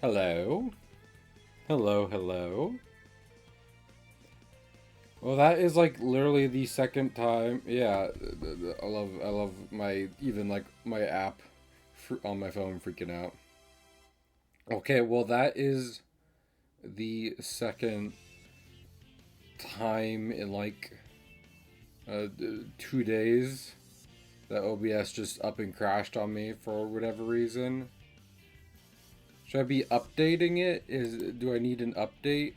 Hello? Hello, hello? Well, that is like literally the second time. Yeah, I love my, even like my app on my phone freaking out. Okay, well, that is the second time in like 2 days that OBS just up and crashed on me for whatever reason. Should I be updating it? Do I need an update?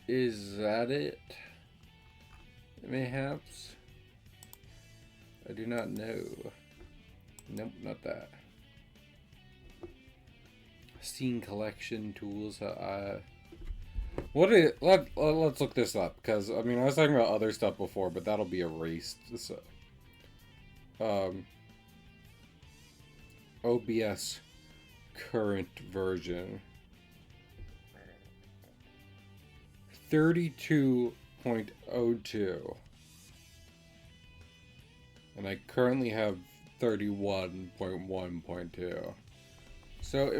Is that it? Mayhaps? I do not know. Nope, not that. Scene collection tools. Let's look this up, because I mean I was talking about other stuff before, but that'll be erased. So, OBS current version 32.02, and I currently have 31.1.2. So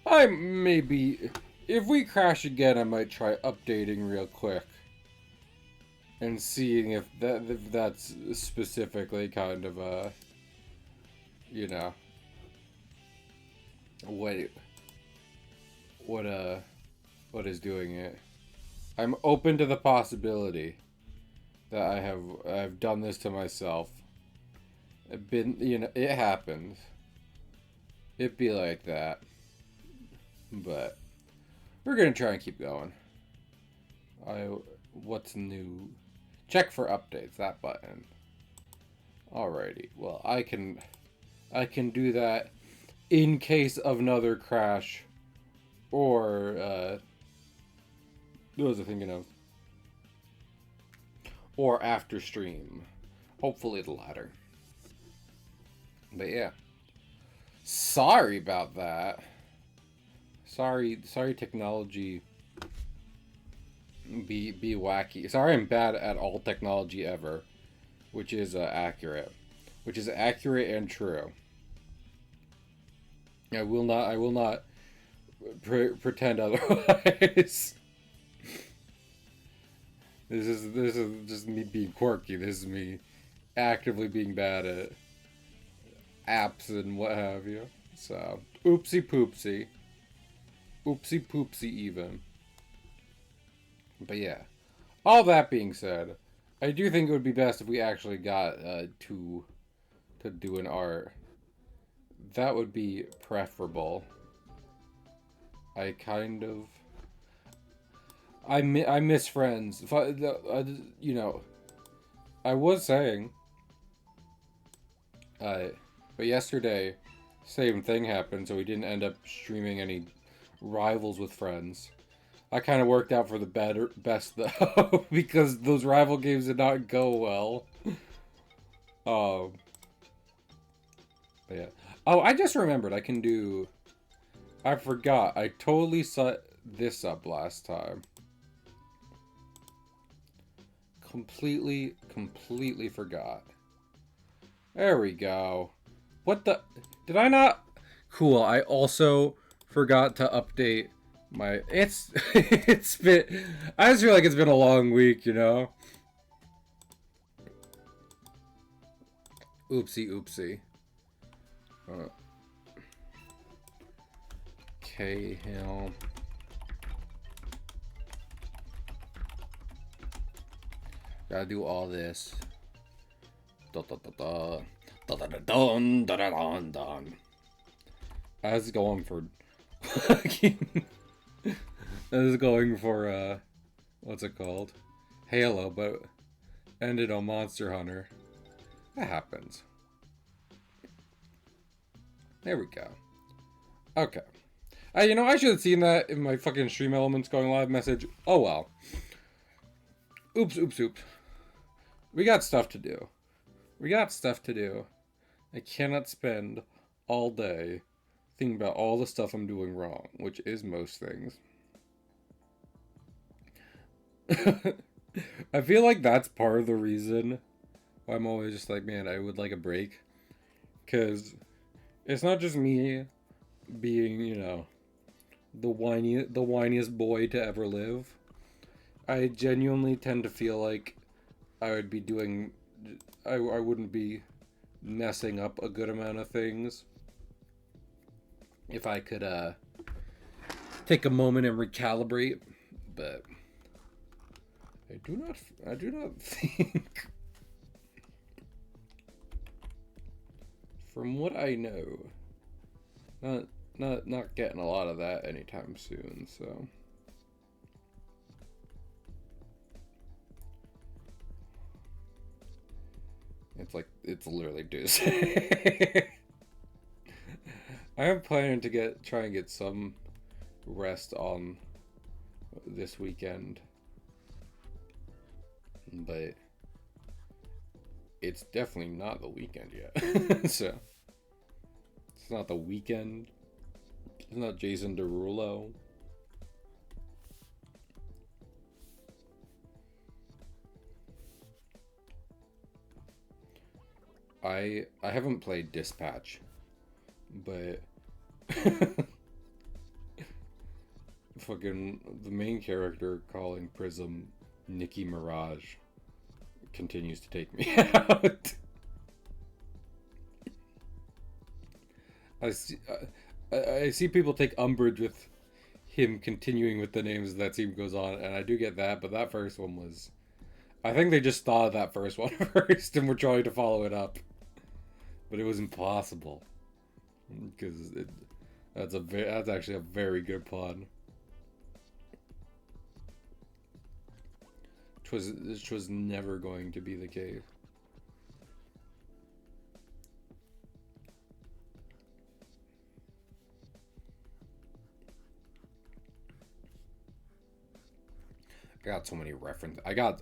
I maybe, if we crash again, I might try updating real quick and seeing if that's specifically kind of a, you know, what is doing it. I'm open to the possibility that I've done this to myself. It happens. It'd be like that. But we're gonna try and keep going. What's new? Check for updates, that button. Alrighty. Well, I can do that in case of another crash, or what was I thinking of? Or after stream. Hopefully the latter. But yeah. Sorry about that. Sorry technology be wacky. Sorry I'm bad at all technology ever, which is accurate. Which is accurate and true. I will not pretend otherwise. This is just me being quirky. This is me actively being bad at apps and what have you. So, oopsie poopsie. Oopsie poopsie even. But yeah. All that being said, I do think it would be best if we actually got to do an art. That would be preferable. I kind of... I miss friends. You know, I was saying, but yesterday, same thing happened, so we didn't end up streaming any rivals with friends. That kind of worked out for the best though, because those rival games did not go well. But yeah. Oh, I just remembered. I forgot. I totally set this up last time. Completely forgot. There we go. What the... Did I not... Cool, I also forgot to update my... It's been... I just feel like it's been a long week, you know? Oopsie. Cahill. Gotta do all this. I was going for... I was going for, what's it called? Halo, but ended on Monster Hunter. That happens. There we go. Okay. You know, I should have seen that in my fucking Stream Elements going live message. Oh well. Oops. We got stuff to do. I cannot spend all day thinking about all the stuff I'm doing wrong, which is most things. I feel like that's part of the reason why I'm always just like, man, I would like a break. Because It's not just me being, the whiniest boy to ever live. I genuinely tend to feel like I would be doing, I wouldn't be messing up a good amount of things if I could take a moment and recalibrate. But I do not think, from what I know, not not getting a lot of that anytime soon. So. It's literally deuce. I am planning to try and get some rest on this weekend, but it's definitely not the weekend yet. So it's not the weekend. It's not Jason Derulo. I haven't played Dispatch, but fucking the main character calling Prism Nicki Mirage continues to take me out. I see people take umbrage with him continuing with the names as that scene goes on, and I do get that, but that first one was. I think they just thought of that first one first and were trying to follow it up. But it was impossible. Because that's actually a very good pun. Which was never going to be the case. I got so many references. I got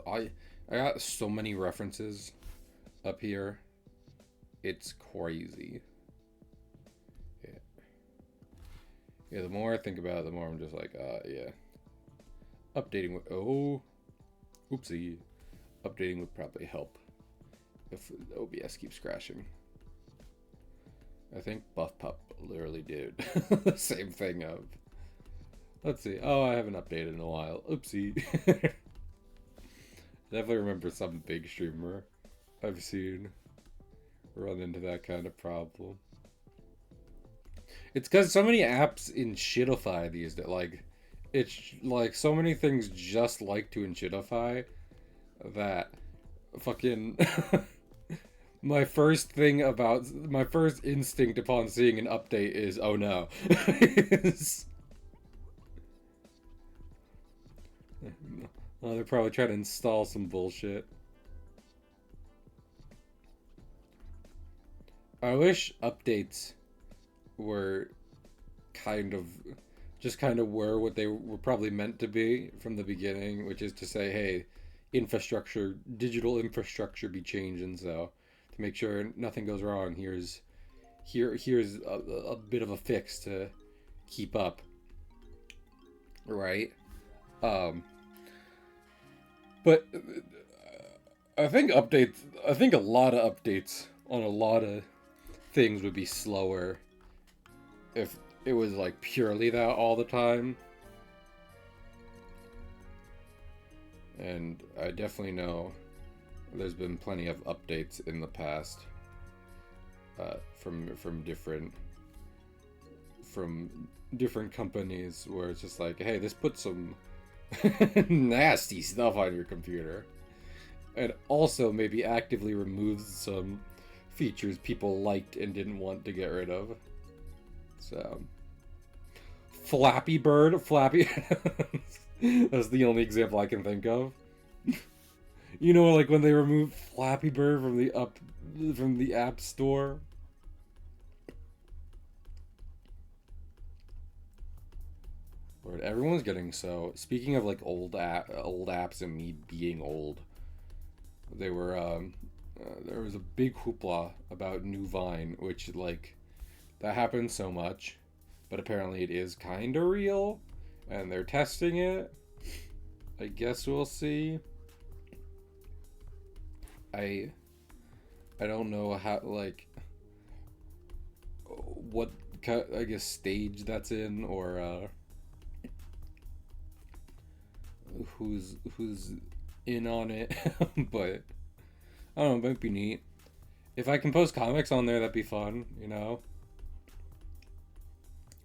so many references up here. It's crazy. Yeah. Yeah, the more I think about it, the more I'm just like, yeah. Updating would, oopsie. Updating would probably help if OBS keeps crashing. I think Buff Pup literally did the same thing of, let's see, oh, I haven't updated in a while. Oopsie. Definitely remember some big streamer I've seen run into that kind of problem. It's because so many apps in shitify these days. Like, it's like so many things just like to shitify that fucking my first instinct upon seeing an update is, oh no. Oh, they're probably trying to install some bullshit. I wish updates were kind of were what they were probably meant to be from the beginning, which is to say, hey, digital infrastructure be changing, so to make sure nothing goes wrong, here's a bit of a fix to keep up, right? But I think a lot of updates on a lot of things would be slower if it was like purely that all the time. And I definitely know there's been plenty of updates in the past from different companies where it's just like, hey, this puts some nasty stuff on your computer, and also maybe actively removes some features people liked and didn't want to get rid of. So Flappy Bird. That's the only example I can think of. You know, like when they removed Flappy Bird from the App Store. Lord, everyone's getting so. Speaking of like old apps and me being old, there was a big hoopla about New Vine, which like that happens so much, but apparently it is kind of real, and they're testing it. I guess we'll see. I don't know how, like, what I guess stage that's in, or who's in on it. But I don't know, it might be neat. If I can post comics on there, that'd be fun, you know?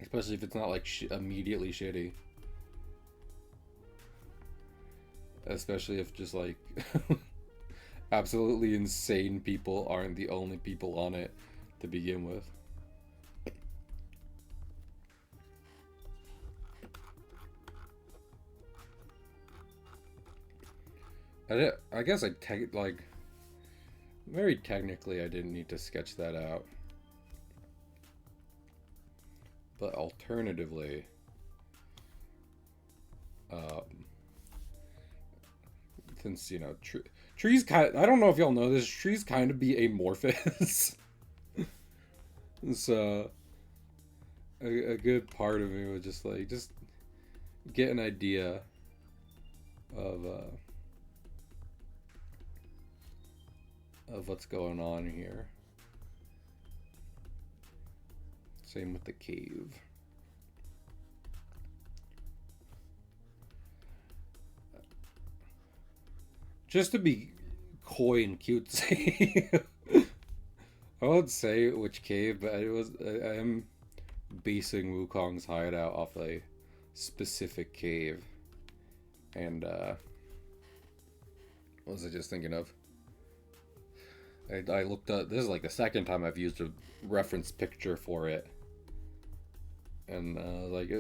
Especially if it's not like immediately shitty. Especially if just like absolutely insane people aren't the only people on it to begin with. I guess like very technically I didn't need to sketch that out. But alternatively, since, you know, trees kind of, I don't know if y'all know this, trees kind of be amorphous. So, a good part of me was just like, just get an idea of what's going on here. Same with the cave. Just to be coy and cutesy, I won't say which cave, but I am basing Wukong's hideout off a specific cave. And what was I just thinking of? I looked up. This is like the second time I've used a reference picture for it, and like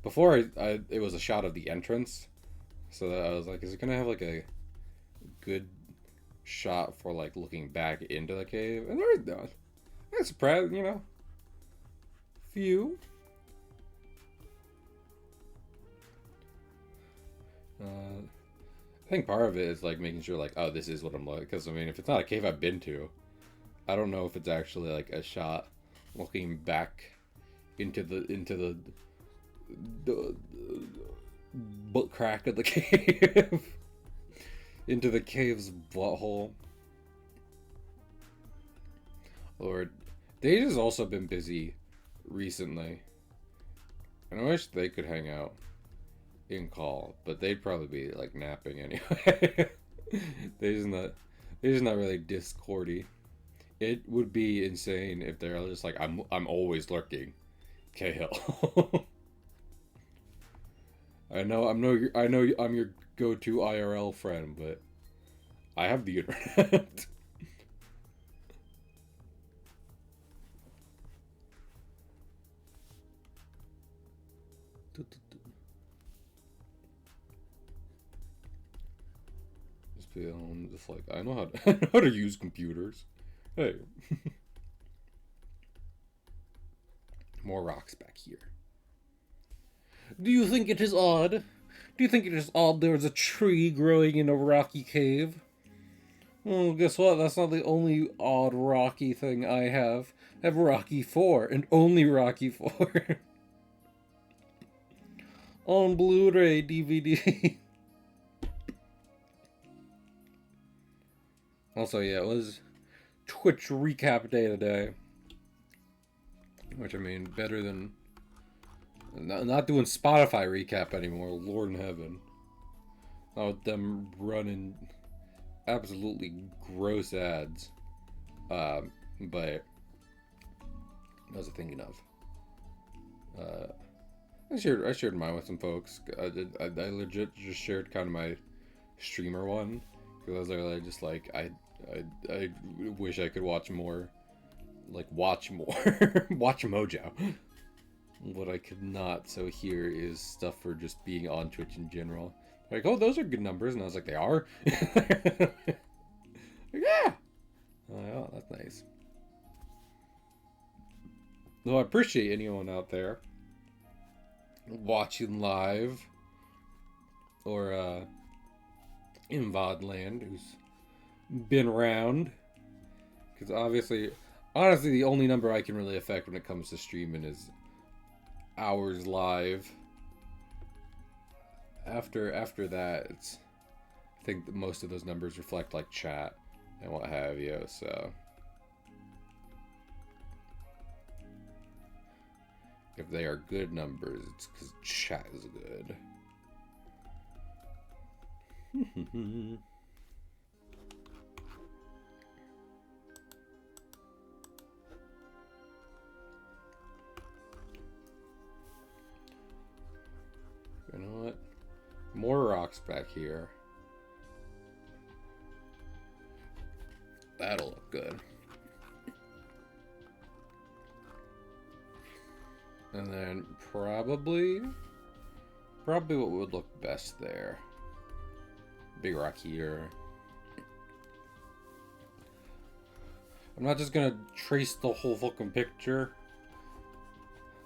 before it was a shot of the entrance, so I was like, is it gonna have like a good shot for like looking back into the cave? And there is none. I'm surprised, you know. Few. I think part of it is like making sure like, oh, this is what I'm looking, because I mean, if it's not a cave I've been to, I don't know if it's actually like a shot looking back into the butt crack of the cave. Into the cave's butthole. Lord, Deja's also been busy recently, and I wish they could hang out in call, but they'd probably be like napping anyway. they're just not really discordy. It would be insane if they're just like, I'm always lurking, Cahill. I know I'm your go-to IRL friend, but I have the internet. Just like, I know how to use computers. Hey. More rocks back here. Do you think it is odd? Do you think it is odd there's a tree growing in a rocky cave? Well, guess what? That's not the only odd rocky thing I have. I have Rocky 4, and only Rocky 4. On Blu-ray DVD. Also, yeah, it was Twitch recap day today. Which, I mean, better than... Not doing Spotify recap anymore, Lord in heaven. Not with them running absolutely gross ads. But... What was I thinking of? I shared mine with some folks. I legit just shared kind of my streamer one. Because I was literally just like, I wish I could watch more. Like, watch more. Watch Mojo. What I could not, so here is stuff for just being on Twitch in general. Like, oh, those are good numbers. And I was like, they are? Like, yeah! Oh, that's nice. Though I appreciate anyone out there watching live or in VOD land who's been around. Because honestly, the only number I can really affect when it comes to streaming is hours live. After that, it's, I think that most of those numbers reflect like chat and what have you. So If they are good numbers, it's because chat is good. You know what? More rocks back here. That'll look good. And then probably what would look best there. Big rock here. I'm not just gonna trace the whole fucking picture.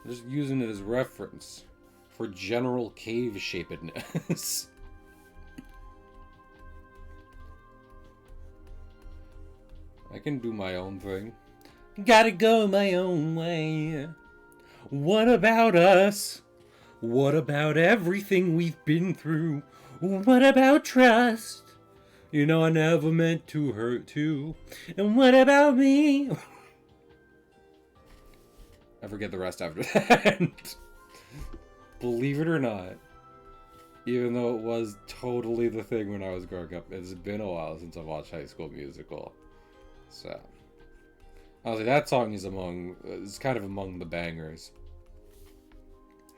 I'm just using it as reference for general cave shapedness. I can do my own thing. Gotta go my own way. What about us? What about everything we've been through? What about trust? You know I never meant to hurt you. And what about me? I forget the rest after that. Believe it or not, even though it was totally the thing when I was growing up, it's been a while since I watched High School Musical. So, honestly, that song is kind of among the bangers.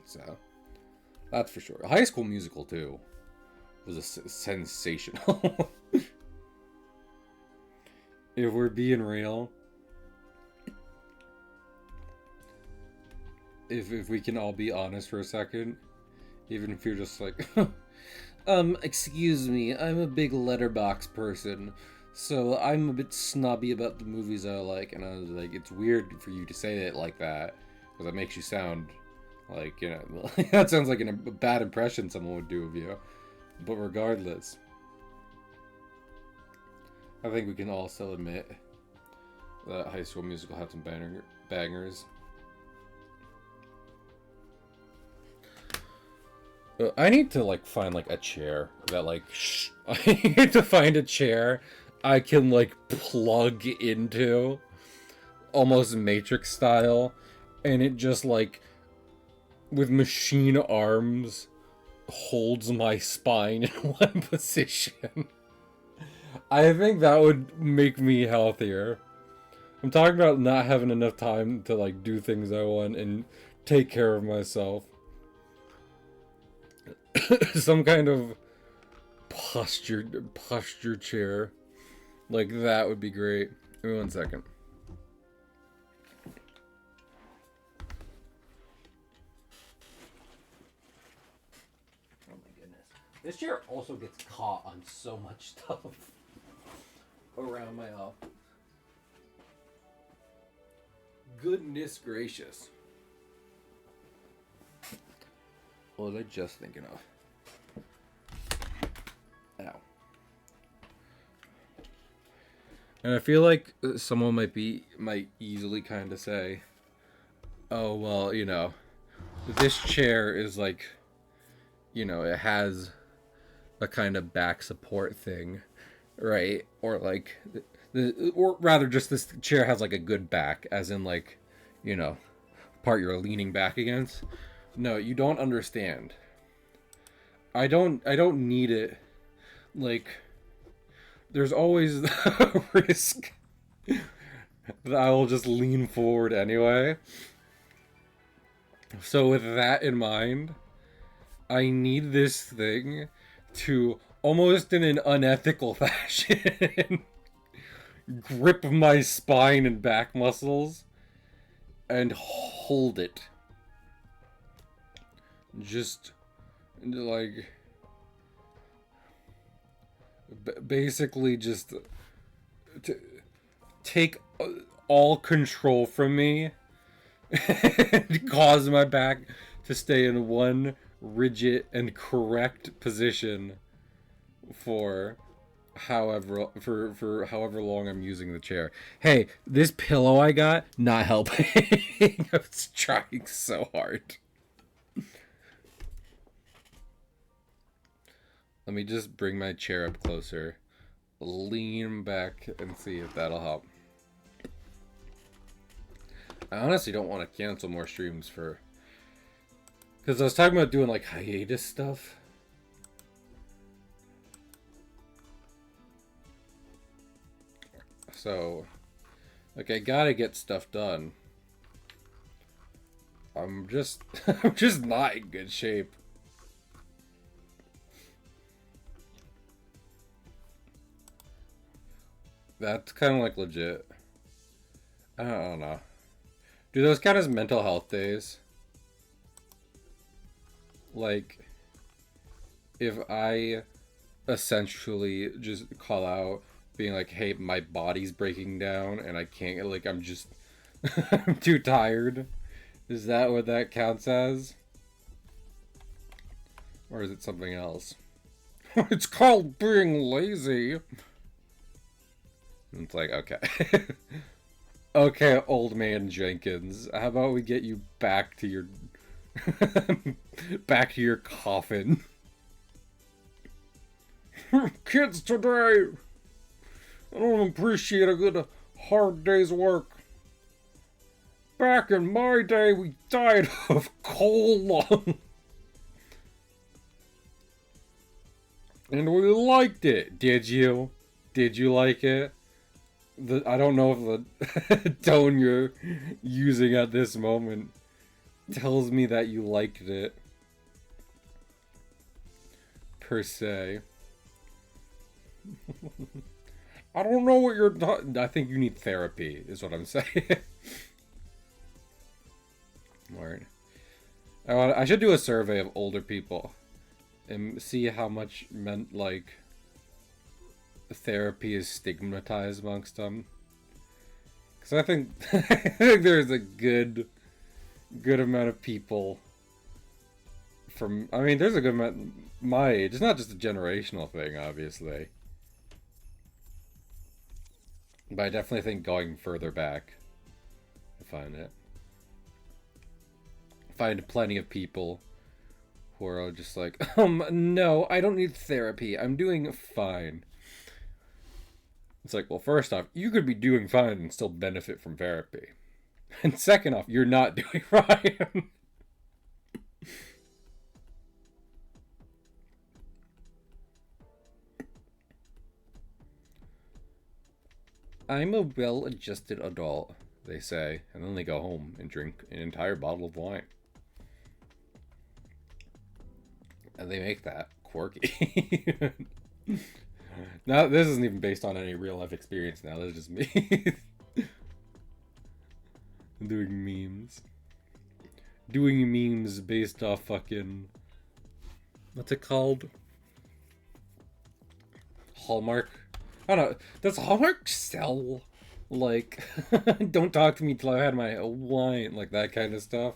So, that's for sure. High School Musical, too, was sensational. If we're being real, if we can all be honest for a second, even if you're just like, excuse me, I'm a big Letterbox person, so I'm a bit snobby about the movies I like, and I was like, it's weird for you to say it like that, because that makes you sound like, you know, that sounds like a bad impression someone would do of you. But regardless, I think we can also admit that High School Musical had some bangers. I need to, like, find, like, a chair that, like, I need to find a chair I can, like, plug into, almost Matrix style, and it just, like, with machine arms, holds my spine in one position. I think that would make me healthier. I'm talking about not having enough time to, like, do things I want and take care of myself. Some kind of posture chair like that would be great. Give me 1 second. Oh my goodness. This chair also gets caught on so much stuff around my office. Goodness gracious. What was I just thinking of? Ow. And I feel like someone might easily kind of say, oh, well, you know, this chair is like, you know, it has a kind of back support thing, right? Or like, or rather just this chair has like a good back, as in like, you know, part you're leaning back against. No, you don't understand. I don't need it. Like, there's always the risk that I will just lean forward anyway. So with that in mind, I need this thing to, almost in an unethical fashion, grip my spine and back muscles and hold it. Just, like, basically just take all control from me and cause my back to stay in one rigid and correct position for however long I'm using the chair. Hey, this pillow I got, not helping. I was trying so hard. Let me just bring my chair up closer, lean back, and see if that'll help. I honestly don't want to cancel more streams for Because I was talking about doing like hiatus stuff. So, like, I gotta get stuff done. I'm just, I'm just not in good shape. That's kind of like legit. I don't know. Do those count as mental health days? Like, if I essentially just call out being like, hey, my body's breaking down and I can't, like, I'm just, I'm too tired. Is that what that counts as? Or is it something else? It's called being lazy. It's like, okay. Okay, old man Jenkins, how about we get you back to your back to your coffin? Kids today, I don't appreciate a good hard day's work. Back in my day, we died of coal lung. And we liked it. Did you? Did you like it? I don't know if the tone you're using at this moment tells me that you liked it. Per se. I don't know what you're I think you need therapy, is what I'm saying. Alright. I should do a survey of older people and see how much like therapy is stigmatized amongst them. Because I think I think there's a good amount of people from, I mean, there's a good amount my age. It's not just a generational thing, obviously. But I definitely think going further back, I find plenty of people who are just like, no, I don't need therapy. I'm doing fine. It's like, well, first off, you could be doing fine and still benefit from therapy. And second off, you're not doing fine. I'm a well-adjusted adult, they say, and then they go home and drink an entire bottle of wine. And they make that quirky. Now, this isn't even based on any real life experience now. This is just me. Doing memes. Doing memes based off fucking... What's it called? Hallmark? I don't know. Does Hallmark sell, like, don't talk to me till I've had my wine, like that kind of stuff?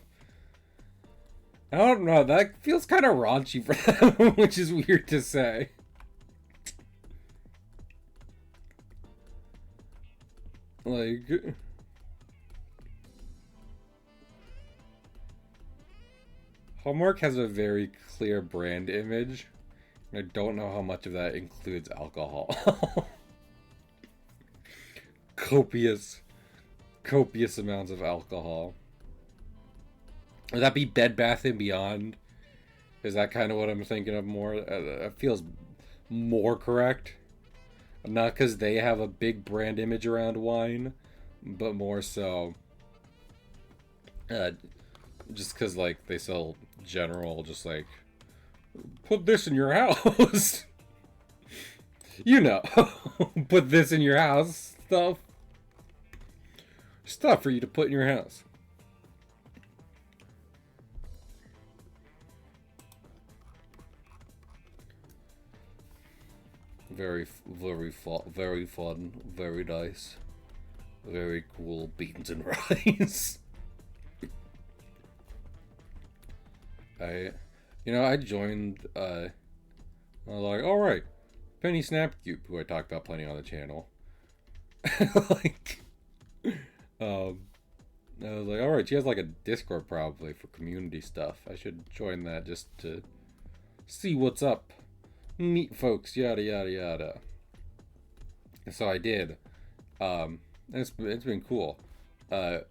I don't know. That feels kind of raunchy for them, which is weird to say. Like... Hallmark has a very clear brand image. I don't know how much of that includes alcohol. Copious amounts of alcohol. Would that be Bed Bath & Beyond? Is that kind of what I'm thinking of more? It feels more correct. Not because they have a big brand image around wine, but more so just because, like, they sell general, just like, put this in your house. You know, put this in your house stuff. Stuff for you to put in your house. Very fun, very nice, very cool beans and rice. I joined, I was like, alright, Penny Snapcube, who I talked about plenty on the channel. Like, I was like, alright, she has like a Discord probably for community stuff. I should join that just to see what's up. Meet folks, yada yada yada. And so I did. It's been cool. I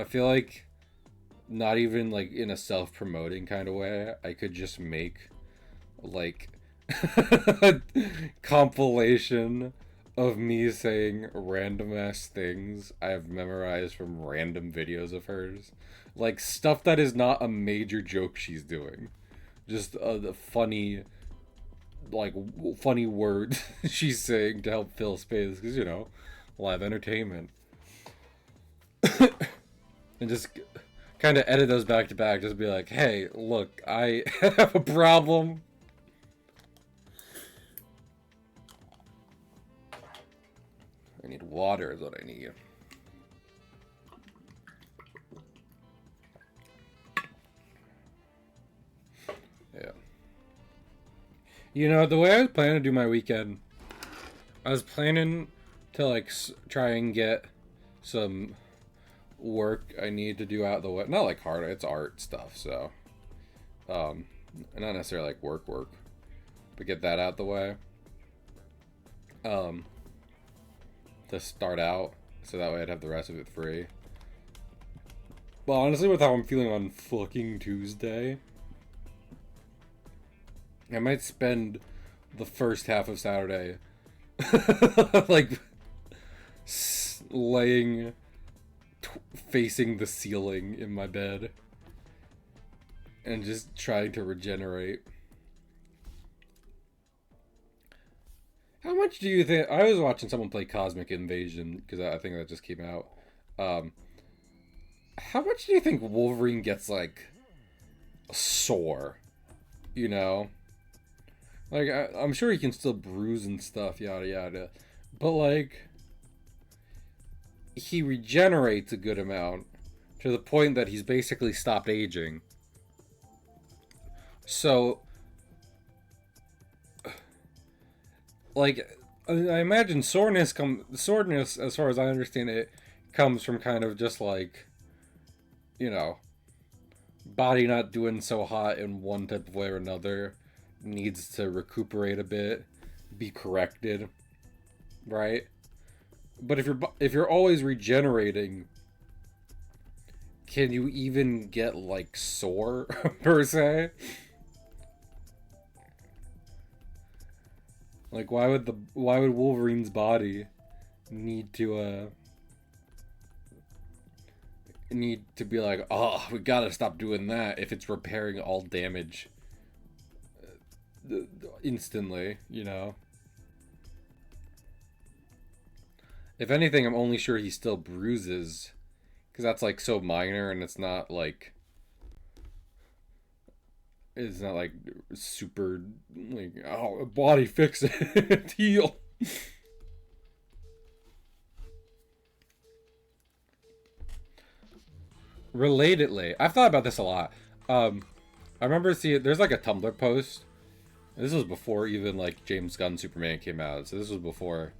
feel like not even like in a self-promoting kind of way, I could just make like compilation of me saying random ass things I have memorized from random videos of hers. Like stuff that is not a major joke she's doing. Just the like funny words she's saying to help fill space because live entertainment. And just kind of edit those back to back. Just be like, hey, look, I have a problem. I need water is what I need. Yeah. The way I was planning to do my weekend, I was planning to like try and get some work I need to do out the way. Not like hard, it's art stuff, so not necessarily like work, but get that out the way. To start out, so that way I'd have the rest of it free. But honestly, with how I'm feeling on fucking Tuesday, I might spend the first half of Saturday like laying facing the ceiling in my bed and just trying to regenerate. How much do you think? I was watching someone play Cosmic Invasion because I think that just came out. How much do you think Wolverine gets like sore? Like I'm sure he can still bruise and stuff, yada yada, but like he regenerates a good amount to the point that he's basically stopped aging. So, like, I imagine soreness, as far as I understand it, comes from kind of just like, body not doing so hot in one type of way or another, needs to recuperate a bit, be corrected, right? But if you're always regenerating, can you even get like sore per se? Like why would Wolverine's body need to be like, oh, we gotta stop doing that if it's repairing all damage instantly, If anything, I'm only sure he still bruises, because that's like so minor and it's not like super like, oh, body fix it heal. Relatedly, I've thought about this a lot. I remember seeing there's like a Tumblr post. This was before even like James Gunn Superman came out, so this was before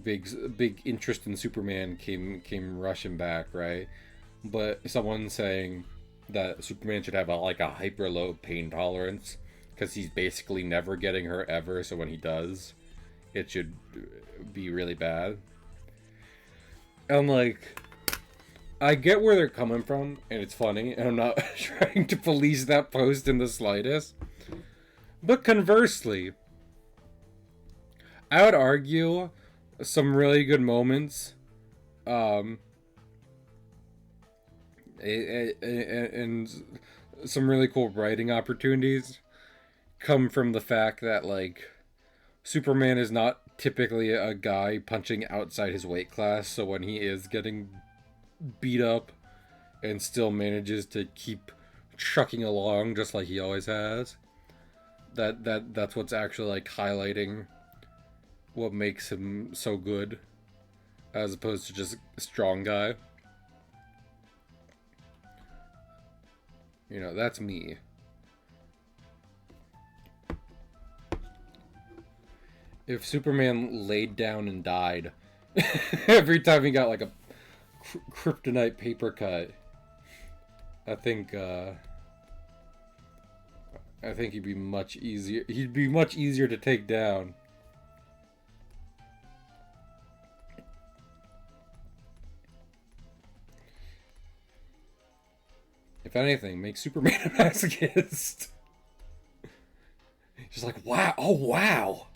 big interest in Superman came rushing back, right? But someone saying that Superman should have a hyper low pain tolerance because he's basically never getting hurt ever. So when he does, it should be really bad. And like, I get where they're coming from, and it's funny, and I'm not trying to police that post in the slightest. But conversely, I would argue some really good moments, and some really cool writing opportunities come from the fact that like Superman is not typically a guy punching outside his weight class, so when he is getting beat up and still manages to keep trucking along just like he always has, that's what's actually like highlighting what makes him so good as opposed to just a strong guy. That's me. If Superman laid down and died every time he got like a kryptonite paper cut, I think he'd be much easier. He'd be much easier to take down. If anything, make Superman a masochist. Just like, wow, oh wow,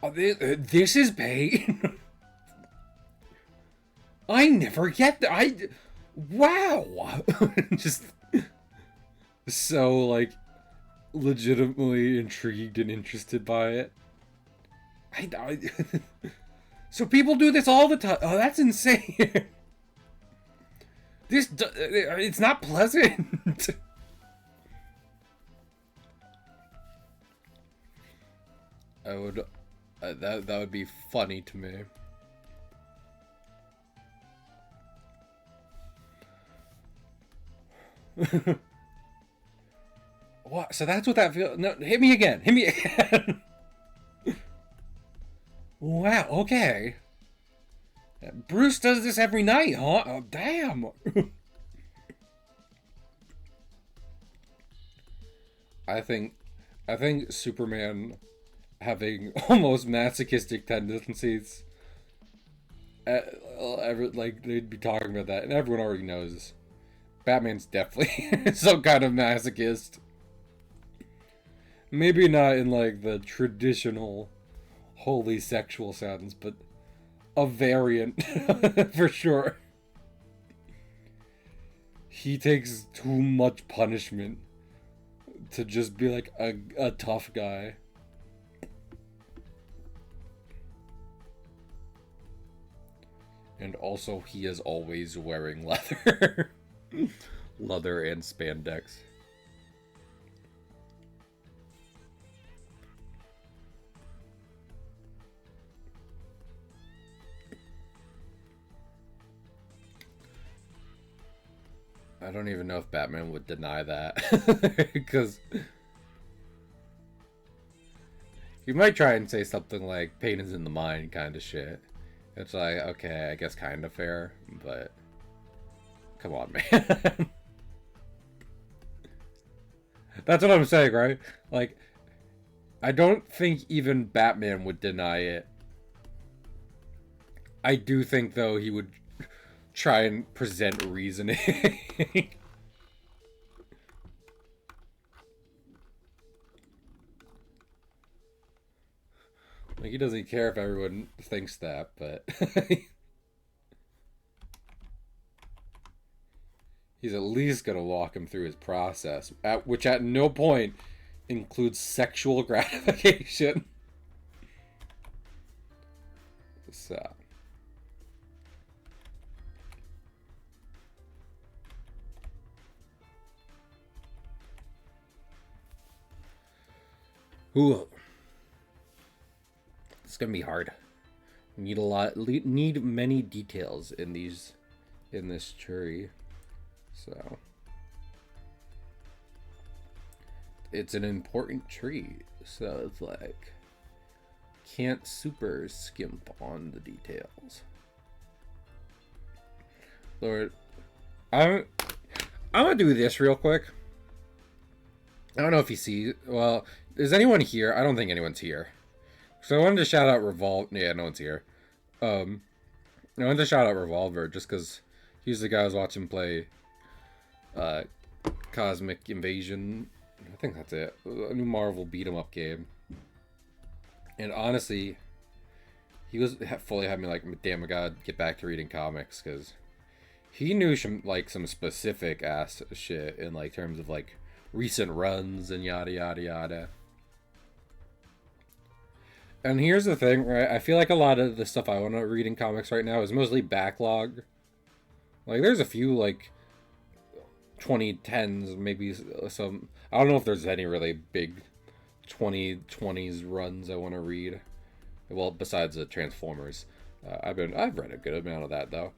oh, this is pain. I never get that. Wow. Just so, like, legitimately intrigued and interested by it. So people do this all the time. Oh, that's insane. It's not pleasant. I would, that would be funny to me. What? So that's what that feels. No, hit me again. Hit me again. Wow. Okay. Bruce does this every night, huh? Oh, damn. I think Superman having almost masochistic tendencies. Like they'd be talking about that, and everyone already knows. Batman's definitely some kind of masochist. Maybe not in like the traditional wholly sexual sense, but a variant for sure. He takes too much punishment to just be like a tough guy. And also he is always wearing leather. Leather and spandex. I don't even know if Batman would deny that. Because he might try and say something like pain is in the mind kind of shit. It's like, okay, I guess kind of fair, but come on, man. That's what I'm saying, right? Like, I don't think even Batman would deny it. I do think, though, he would try and present reasoning. Like, he doesn't care if everyone thinks that, but he's at least gonna walk him through his process, which at no point includes sexual gratification. So. Ooh. It's gonna be hard. Need many details in this jury. So it's an important tree, so it's like can't super skimp on the details. Lord, I'm gonna do this real quick. I don't know if you see. Well, is anyone here? I don't think anyone's here. So I wanted to shout out Revolver. Yeah, no one's here. I wanted to shout out Revolver just because he's the guy I was watching play Cosmic Invasion. I think that's it. A new Marvel beat 'em up game. And honestly, he was fully had me like, damn, I gotta get back to reading comics because he knew some specific ass shit in like terms of like recent runs and yada yada yada. And here's the thing, right? I feel like a lot of the stuff I want to read in comics right now is mostly backlog. Like, there's a few, like, 2010s, maybe some... I don't know if there's any really big 2020s runs I want to read. Well, besides the Transformers. I've read a good amount of that, though.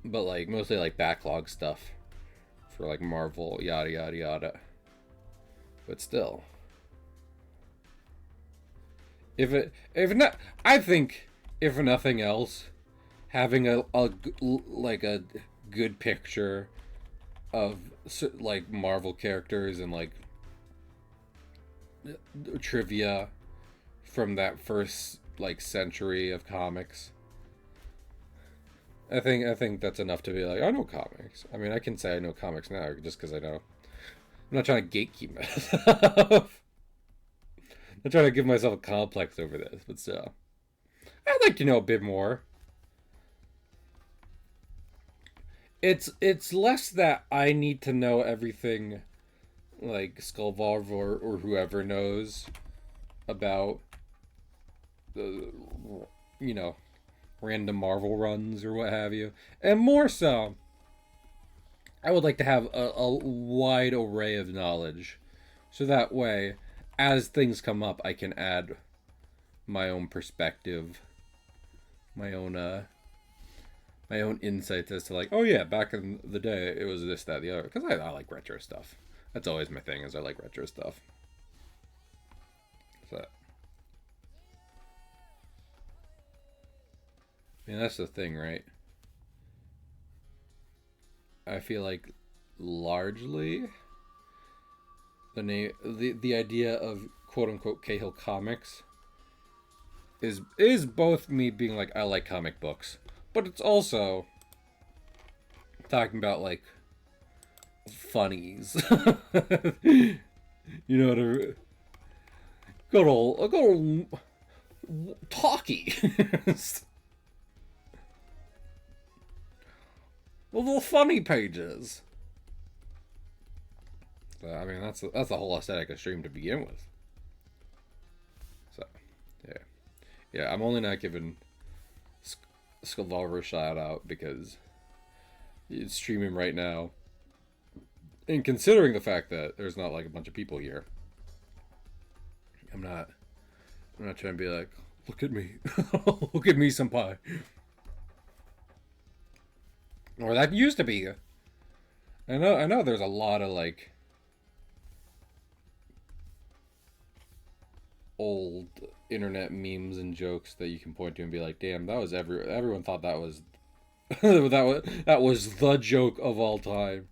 But, like, mostly, like, backlog stuff. For, like, Marvel, yada, yada, yada. But still... I think if nothing else, having a good picture of like Marvel characters and like trivia from that first like century of comics, I think that's enough to be like, I know comics. I mean, I can say I know comics now just because I know. I'm not trying to gatekeep myself. I'm trying to give myself a complex over this, but still, I'd like to know a bit more. It's less that I need to know everything like Skullvolve or whoever knows about the you know random Marvel runs or what have you, and more so, I would like to have a wide array of knowledge, so that way, as things come up, I can add my own perspective, my own my own insights as to like, oh yeah, back in the day it was this, that, the other. Because I like retro stuff. That's always my thing. Is I like retro stuff. So, I mean, that's the thing, right? I feel like largely the idea of quote unquote Cahill comics is both me being like I like comic books, but it's also talking about like funnies. You know what I good old talkie. The little funny pages. So, I mean, that's the whole aesthetic of stream to begin with. So, yeah, yeah. I'm only not giving Skullvolver a shout out because it's streaming right now, and considering the fact that there's not like a bunch of people here, I'm not trying to be like, look at me, look at me, senpai. Or that used to be. I know. There's a lot of like old internet memes and jokes that you can point to and be like, "Damn, that was everyone thought that was that was the joke of all time."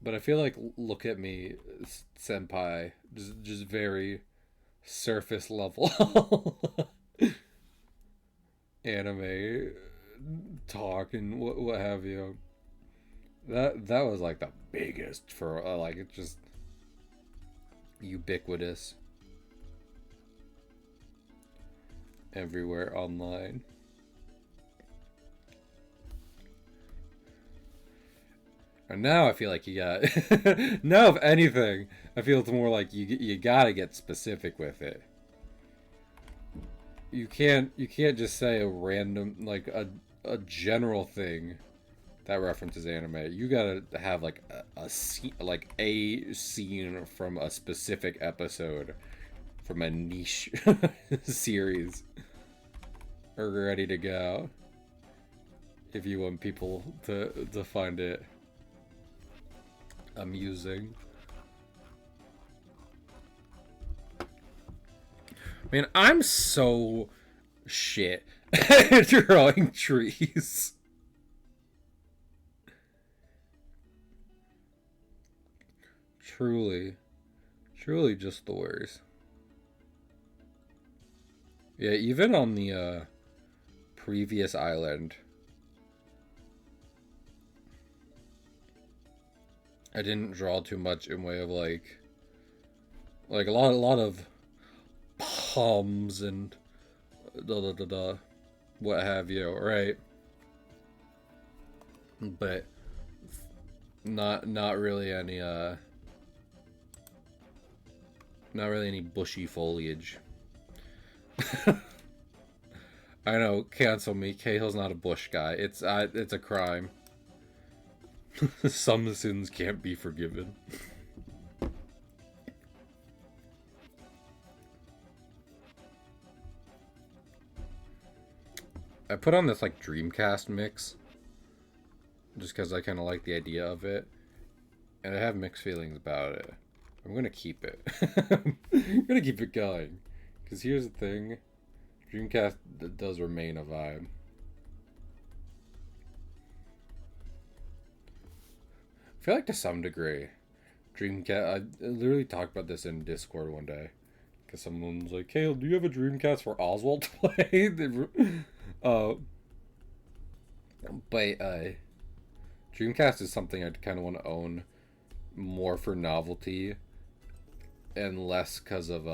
But I feel like look at me, senpai, just very surface level anime talk and what have you. That was like the biggest for like it's just ubiquitous everywhere online. And now I feel like you got now if anything, I feel it's more like you gotta get specific with it. You can't just say a random like a general thing that references anime. You gotta have like a scene from a specific episode from a niche series are ready to go if you want people to find it amusing. Man, I'm so shit at drawing trees. Truly, truly just the worst. Yeah, even on the previous island, I didn't draw too much in way of like a lot of palms and da da da da what have you, right? But not really any not really any bushy foliage. I know, cancel me. Cahill's not a bush guy. It's a crime. Some sins can't be forgiven. I put on this like Dreamcast mix just because I kind of like the idea of it, and I have mixed feelings about it. I'm gonna keep it. I'm gonna keep it going because here's the thing: Dreamcast does remain a vibe. I feel like to some degree, Dreamcast. I literally talked about this in Discord one day because someone was like, "Cahill, do you have a Dreamcast for Oswald to play?" uh, But Dreamcast is something I'd kind of want to own more for novelty and less because of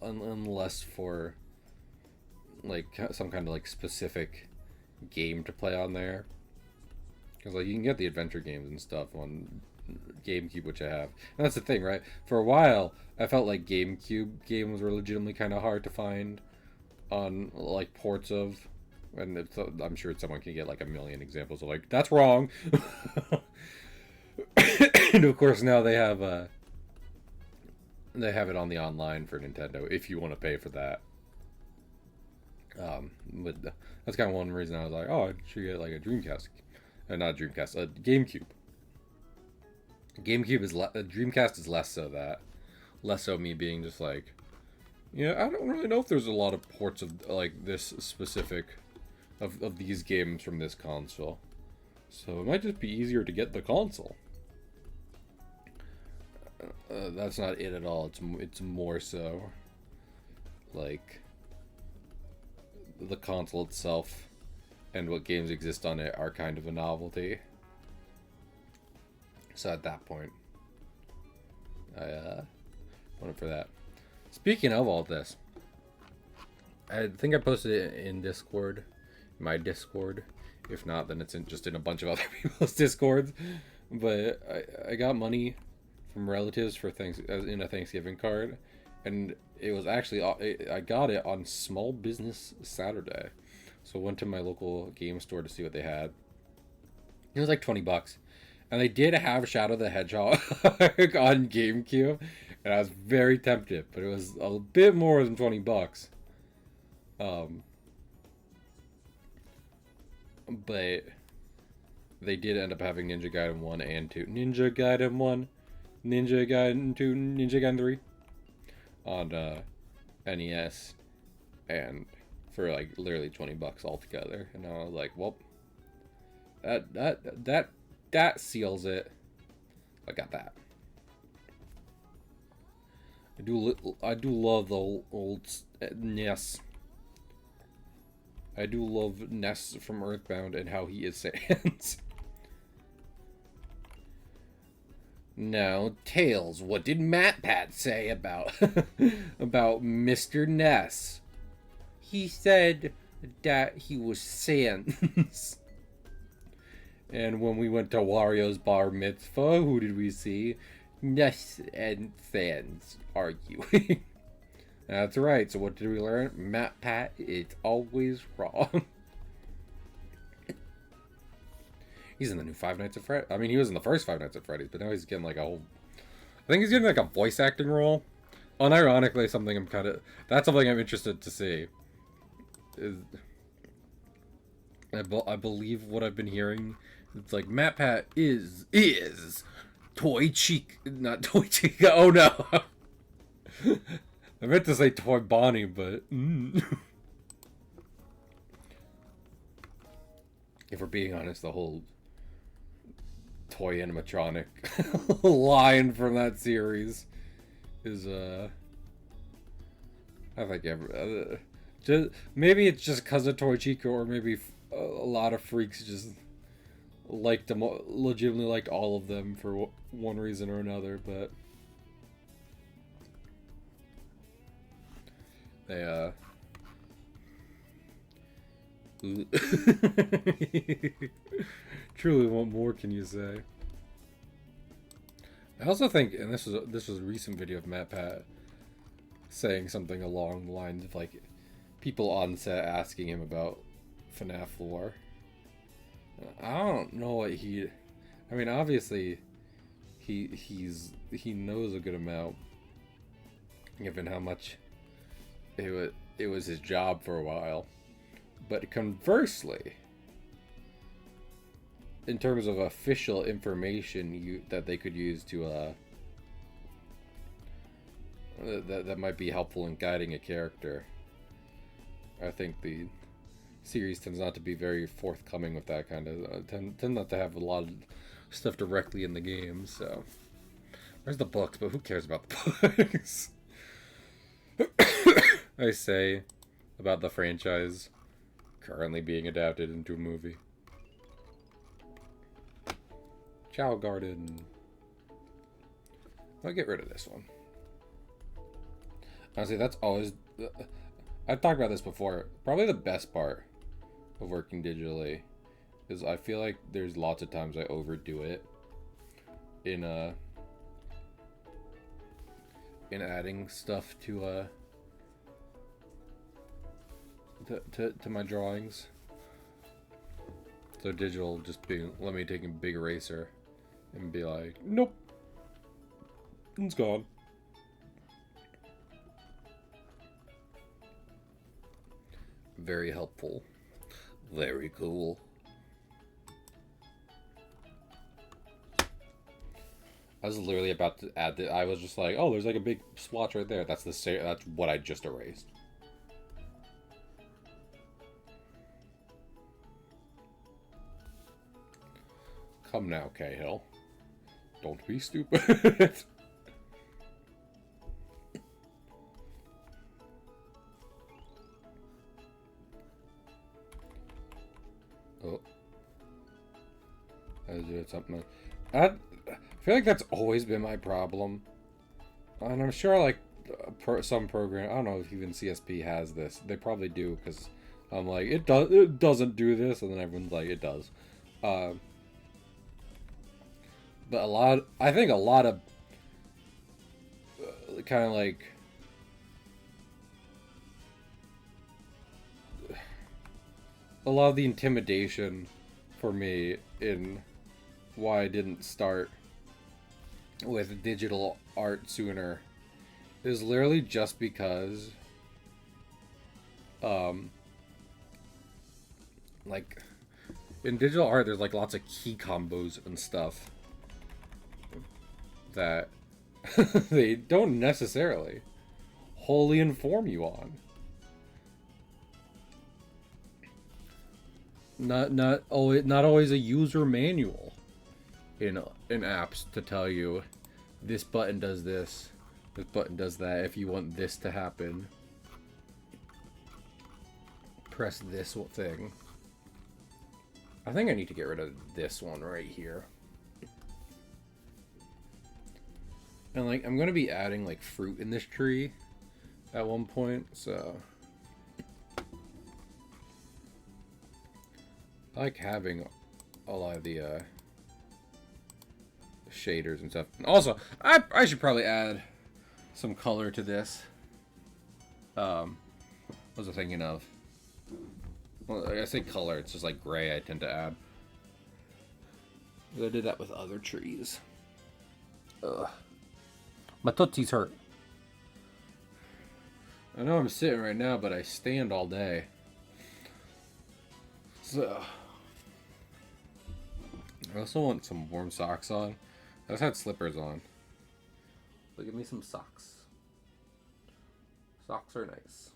unless for like some kind of like specific game to play on there, because like you can get the adventure games and stuff on GameCube, which I have. And that's the thing, right? For a while I felt like GameCube games were legitimately kind of hard to find on like ports of, and I'm sure someone can get like a million examples of like that's wrong. And of course now they have it on the online for Nintendo if you want to pay for that. But that's kind of one reason I was like, oh, I should get like a Dreamcast, not a Dreamcast, a GameCube. Dreamcast is less so that, less so me being just like, yeah, I don't really know if there's a lot of ports of like this specific of these games from this console, so it might just be easier to get the console. That's not it at all. It's more so like the console itself and what games exist on it are kind of a novelty. So at that point, I went for that. Speaking of all this, I think I posted it in Discord, my Discord. If not, then it's just in a bunch of other people's Discords. But I got money from relatives for things in a Thanksgiving card, and it was actually I got it on Small Business Saturday, so I went to my local game store to see what they had. It was like $20, and they did have Shadow the Hedgehog on GameCube, and I was very tempted, but it was a bit more than $20. But they did end up having Ninja Gaiden 1 and 2. Ninja Gaiden 1, Ninja Gaiden 2, Ninja Gaiden 3 on NES, and for like literally $20 altogether. And I was like, well, that seals it. I got that. I do love the old NES. I do love Ness from Earthbound and how he is Sans. Now, Tails, what did MatPat say about about Mr. Ness? He said that he was Sans. And when we went to Wario's bar mitzvah, who did we see? Ness and Sans arguing. That's right. So what did we learn? MatPat is always wrong. He's in the new Five Nights at Freddy's. I mean, he was in the first Five Nights at Freddy's, but now he's getting like a whole... I think he's getting like a voice acting role. Unironically, something I'm kind of... That's something I'm interested to see. I believe what I've been hearing. It's like MatPat is Toy Chica, not Toy Chica. Oh no. I meant to say Toy Bonnie, but... If we're being honest, the whole toy animatronic line from that series is, I think just maybe it's just because of Toy Chica, or maybe a lot of freaks just liked them, legitimately liked all of them for one reason or another, but... They, truly, what more can you say? I also think, and this was a recent video of MatPat saying something along the lines of like people on set asking him about FNAF lore. I don't know what he... I mean, obviously, he knows a good amount, given how much it was his job for a while. But conversely, in terms of official information that they could use to that might be helpful in guiding a character, I think the series tends not to be very forthcoming with that kind of tend not to have a lot of stuff directly in the game. So there's the books, but who cares about the books? I say about the franchise, Currently being adapted into a movie. Chow Garden. I'll get rid of this one. Honestly, that's always... I've talked about this before. Probably the best part of working digitally is I feel like there's lots of times I overdo it in adding stuff to my drawings. So digital just being, let me take a big eraser and be like, nope, it's gone. Very helpful. Very cool. I was literally about to add that. I was just like, oh, there's like a big splotch right there. That's the same. That's what I just erased. Come now, Cahill. Don't be stupid. Oh. I was doing something. I feel like that's always been my problem. And I'm sure, like, some program, I don't know if even CSP has this. They probably do, because I'm like, it doesn't do this, and then everyone's like, it does. But I think a lot of kind of like a lot of the intimidation for me in why I didn't start with digital art sooner is literally just because like in digital art there's like lots of key combos and stuff that they don't necessarily wholly inform you on. Not always a user manual in apps to tell you this button does this button does that. If you want this to happen, press this thing. I think I need to get rid of this one right here. And like I'm gonna be adding like fruit in this tree at one point, so I like having a lot of the shaders and stuff. And also, I should probably add some color to this. What was I thinking of? Well, I say color, it's just like gray I tend to add. I did that with other trees. Ugh. My tootsies hurt. I know I'm sitting right now, but I stand all day. So... I also want some warm socks on. I just had slippers on. So give me some socks. Socks are nice.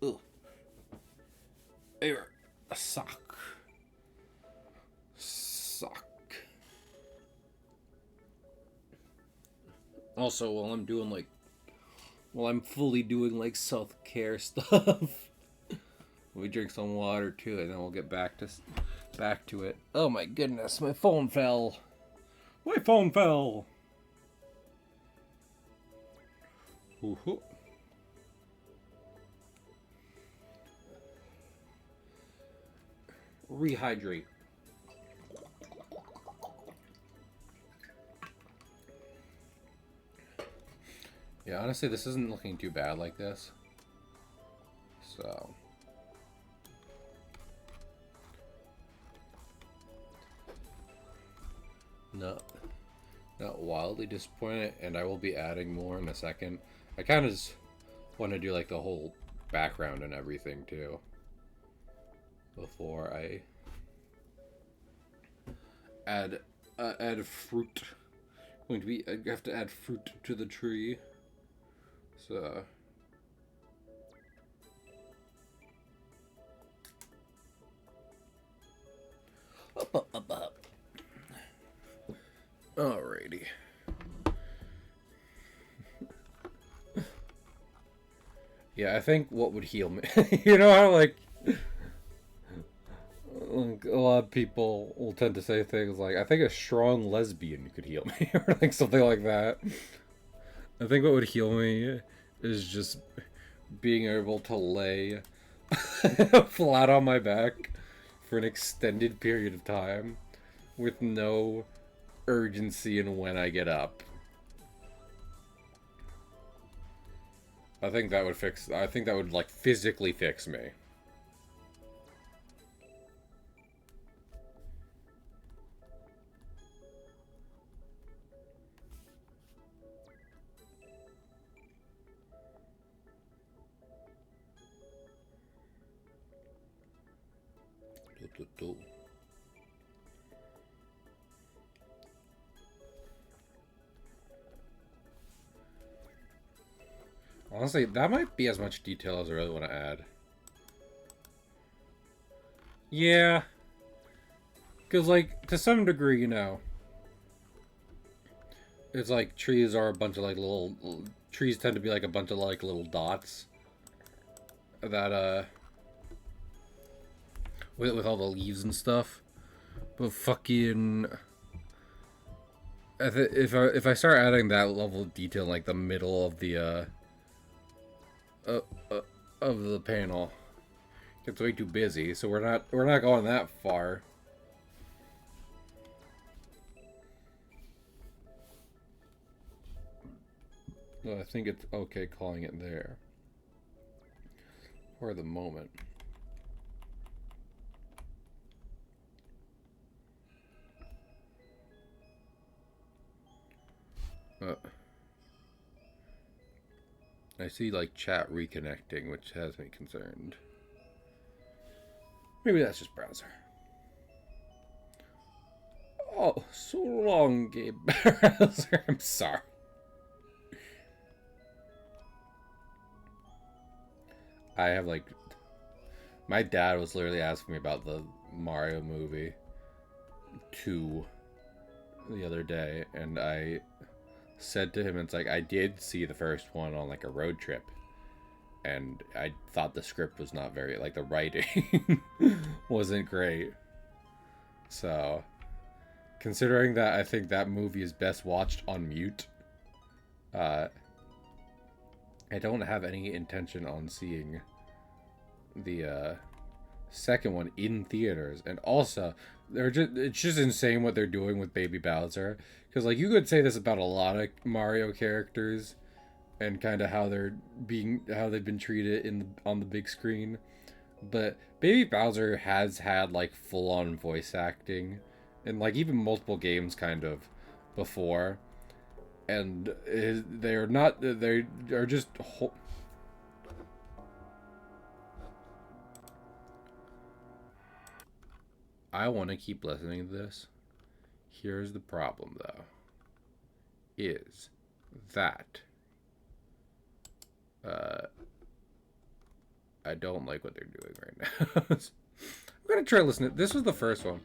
Ugh. Here, a sock. Sock. Also, while I'm fully doing like self-care stuff, we drink some water too, and then we'll get back to it. Oh my goodness, my phone fell. My phone fell. Woohoo. Rehydrate. Yeah, honestly, this isn't looking too bad like this. So... Not wildly disappointed, and I will be adding more in a second. I kind of just want to do like the whole background and everything too before I add fruit. I have to add fruit to the tree. So lady. Yeah, I think what would heal me. You know how, like, a lot of people will tend to say things like, I think a strong lesbian could heal me, or like something like that. I think what would heal me is just being able to lay flat on my back for an extended period of time with no urgency in when I get up. I think that would like physically fix me. Honestly, that might be as much detail as I really want to add. Yeah. Because, like, to some degree, you know, it's like trees are a bunch of, like, trees tend to be, like, a bunch of, like, little dots that, with all the leaves and stuff. But fucking... if I start adding that level of detail in, like, the middle of the, uh, of the panel, it gets way too busy, so we're not going that far. Well, I think it's okay calling it there for the moment. I see, like, chat reconnecting, which has me concerned. Maybe that's just browser. Oh, so long, Gabe browser. I'm sorry. I have, like... My dad was literally asking me about the Mario movie 2 the other day, and I said to him, it's like, I did see the first one on, like, a road trip, and I thought the script was not very, like, the writing wasn't great. So, considering that I think that movie is best watched on mute, I don't have any intention on seeing the second one in theaters. And also, it's just insane what they're doing with Baby Bowser, because, like, you could say this about a lot of Mario characters and kind of how they've been treated on the big screen, but Baby Bowser has had, like, full-on voice acting in, like, even multiple games kind of before, and they're just I want to keep listening to this. Here's the problem, though, is that I don't like what they're doing right now. I'm gonna try listening. This was the first one.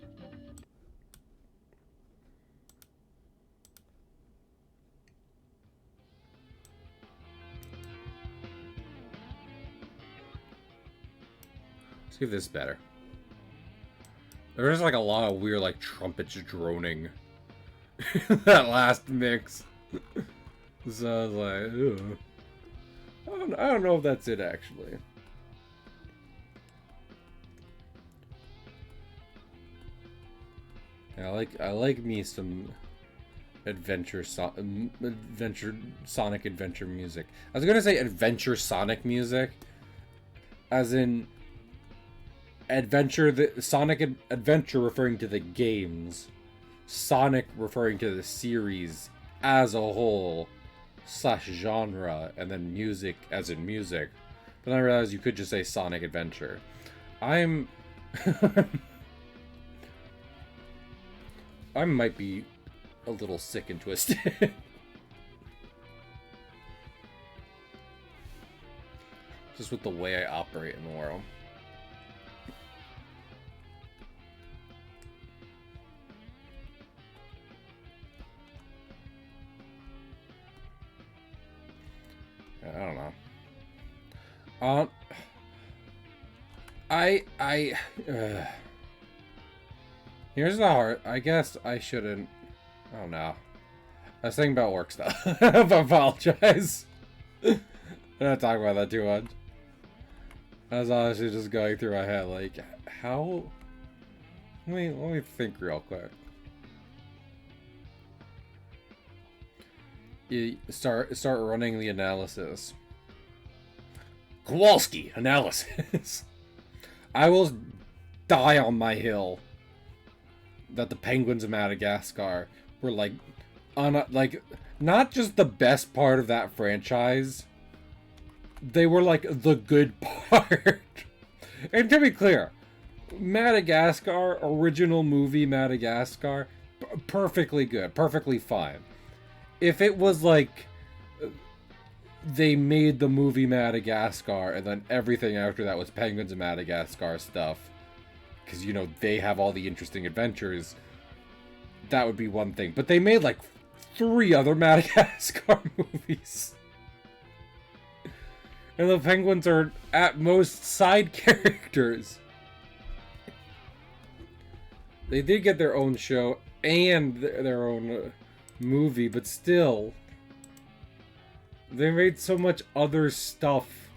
See if this is better. There's, like, a lot of weird, like, trumpets droning. That last mix. So I was like, ugh. I don't know if that's it, actually. Yeah, I like me some Sonic Adventure music. I was gonna say Adventure Sonic music, as in Sonic Adventure referring to the games, Sonic referring to the series as a whole / genre, and then music as in music. But then I realized you could just say Sonic Adventure. I might be a little sick and twisted. Just with the way I operate in the world. on. Here's the heart. I guess I shouldn't. Oh no. I was thinking about work stuff. I apologize. I'm not talking about that too much. I was honestly just going through my head, like, how? Let me think real quick. You start running the analysis. Kowalski analysis. I will die on my hill that the Penguins of Madagascar were like not just the best part of that franchise. They were like the good part. And to be clear, Madagascar, original movie Madagascar, perfectly good, perfectly fine. If it was like they made the movie Madagascar and then everything after that was Penguins of Madagascar stuff, because, you know, they have all the interesting adventures, that would be one thing. But they made like 3 other Madagascar movies. And the penguins are at most side characters. They did get their own show and their own movie, but still, they made so much other stuff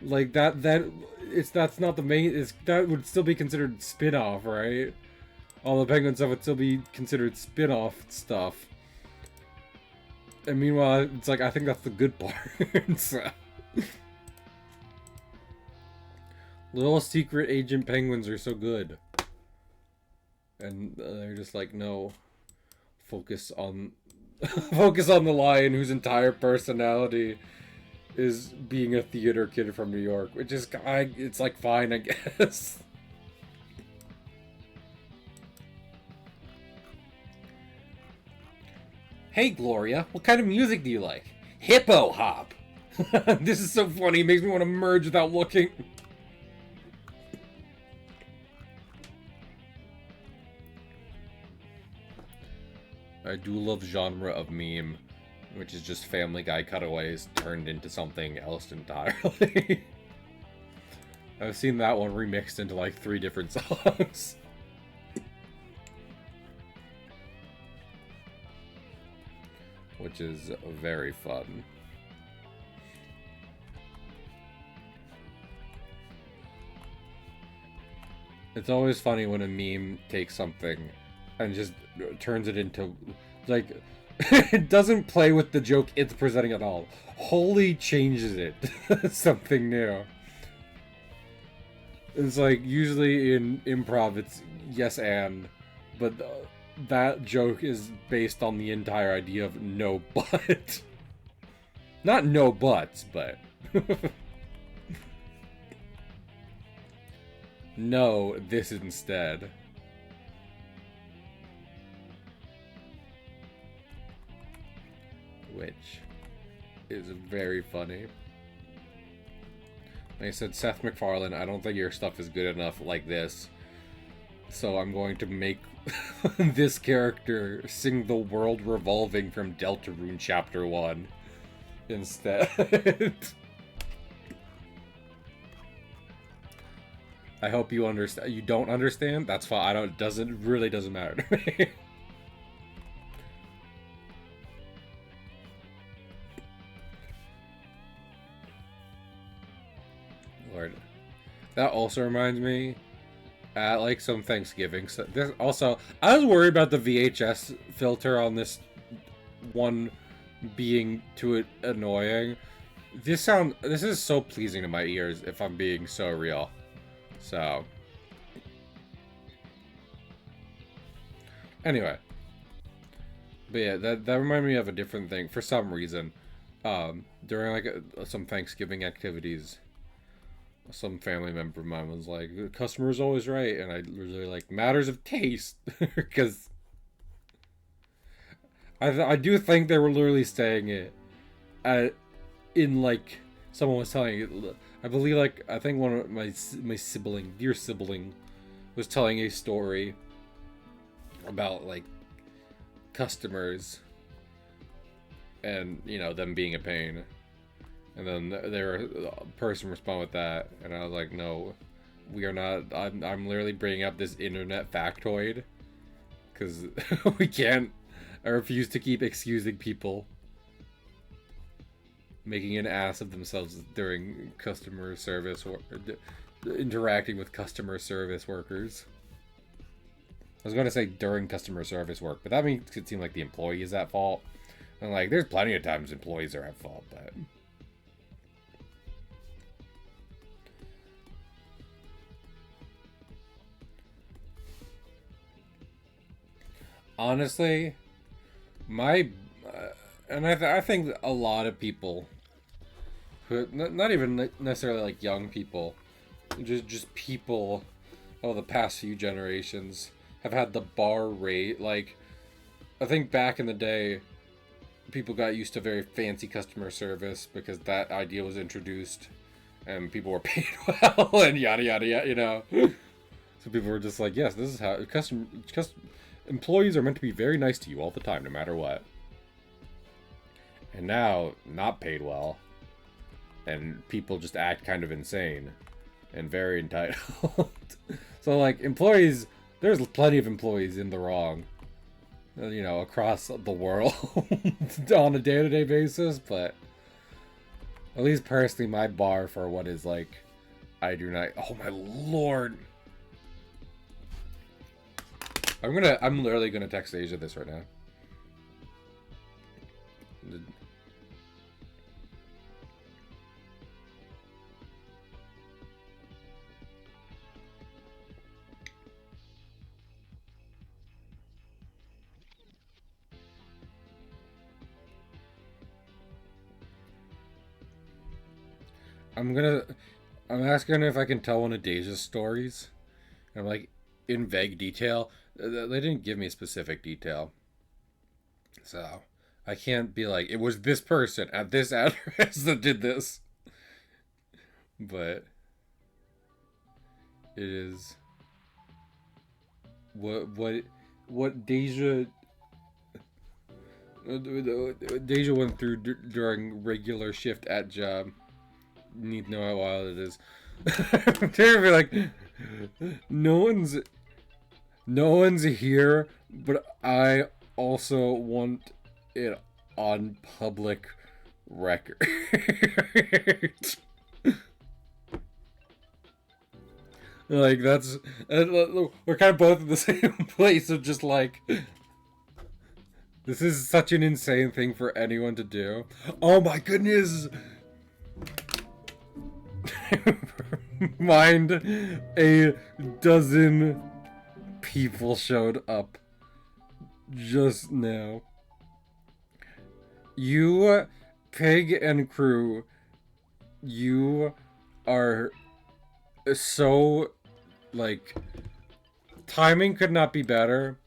like that. That's not the main. That would still be considered spin-off, right? All the penguin stuff would still be considered spin-off stuff. And meanwhile, it's like, I think that's the good part. So. Little secret agent penguins are so good. And they're just like, no. Focus on the lion whose entire personality is being a theater kid from New York. Which is, it's like fine, I guess. Hey, Gloria, what kind of music do you like? Hippo hop. This is so funny. It makes me want to merge without looking. I do love genre of meme, which is just Family Guy cutaways turned into something else entirely. I've seen that one remixed into like 3 different songs. Which is very fun. It's always funny when a meme takes something and just turns it into, like, it doesn't play with the joke it's presenting at all. Wholly changes it to something new. It's like, usually in improv, it's yes and, but that joke is based on the entire idea of no but. Not no buts, but... no, this instead. Which is very funny. Like I said, Seth MacFarlane, I don't think your stuff is good enough like this. So I'm going to make this character sing The World Revolving from Deltarune Chapter 1 instead. I hope you understand. You don't understand? That's fine. Really doesn't matter to me. Lord. That also reminds me, at like some Thanksgiving. So this also, I was worried about the VHS filter on this one being too annoying. This is so pleasing to my ears if I'm being so real. So anyway, but yeah, that reminded me of a different thing for some reason. During like some Thanksgiving activities, some family member of mine was like, "The customer is always right," and I was really like, matters of taste, because I do think they were literally saying it, in like someone was telling it. I believe, like, I think one of my dear sibling, was telling a story about, like, customers and, you know, them being a pain. And then a person responded with that, and I was like, no, we are not. I'm literally bringing up this internet factoid because we can't. I refuse to keep excusing people making an ass of themselves during customer service or interacting with customer service workers. I was going to say during customer service work, but that makes it seem like the employee is at fault. And like, there's plenty of times employees are at fault, but honestly, my and I think a lot of people who not even necessarily like young people, just people of the past few generations have had the bar rate. Like, I think back in the day, people got used to very fancy customer service because that idea was introduced, and people were paid well and yada yada yada. You know, so people were just like, yes, this is how employees are meant to be very nice to you all the time, no matter what. And now, not paid well, and people just act kind of insane and very entitled. So, like, employees, there's plenty of employees in the wrong, you know, across the world on a day-to-day basis, but at least personally, my bar for what is, like, I do not, oh my lord. I'm literally gonna text Asia this right now. I'm asking if I can tell one of Deja's stories. And I'm like, in vague detail. They didn't give me specific detail. So, I can't be like, it was this person at this address that did this. But, it is... What Deja... Deja went through during regular shift at job. Need to know how wild it is. Terribly like, no one's here, but I also want it on public record. Like, that's we're kind of both in the same place of just like, this is such an insane thing for anyone to do. Oh my goodness. Mind a dozen people showed up just now. You, Pig and crew, you are so, like, timing could not be better.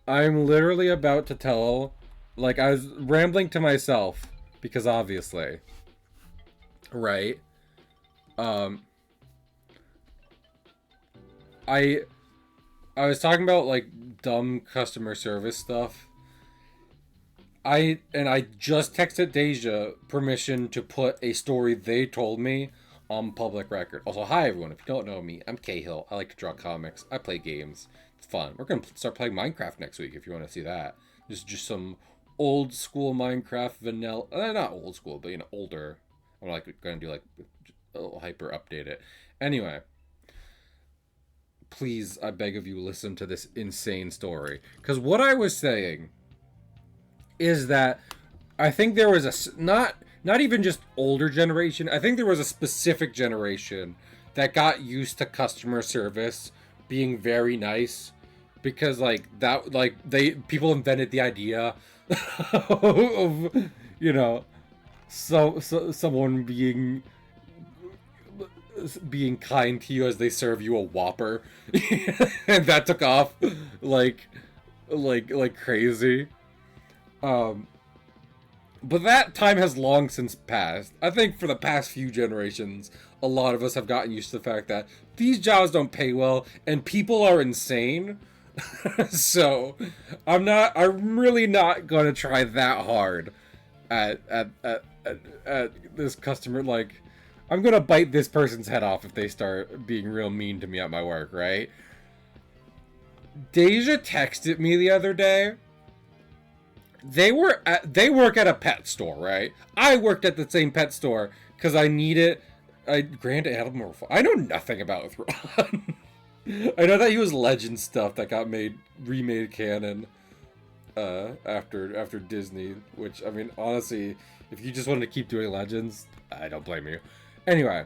I'm literally about to tell, like, I was rambling to myself, because obviously, right? I was talking about, like, dumb customer service stuff. I just texted Deja permission to put a story they told me on public record. Also, hi everyone, if you don't know me, I'm Cahill. I like to draw comics. I play games. It's fun. We're gonna start playing Minecraft next week if you want to see that. Just some old school Minecraft vanilla, not old school, but, you know, older. I'm like gonna do like hyper update it. Anyway, please, I beg of you, listen to this insane story. Because what I was saying is that I think there was a not even just older generation. I think there was a specific generation that got used to customer service being very nice, because like that, like people invented the idea of, you know, someone being kind to you as they serve you a Whopper. And that took off like crazy. But that time has long since passed. I think for the past few generations, a lot of us have gotten used to the fact that these jobs don't pay well and people are insane. So I'm really not gonna try that hard at at this customer, like, I'm gonna bite this person's head off if they start being real mean to me at my work, right? Deja texted me the other day. They work at a pet store, right? I worked at the same pet store because I needed a grand animal. I know nothing about Thrawn. I know that he was legend stuff that got remade canon after Disney, which, I mean, honestly, if you just wanted to keep doing legends, I don't blame you. Anyway,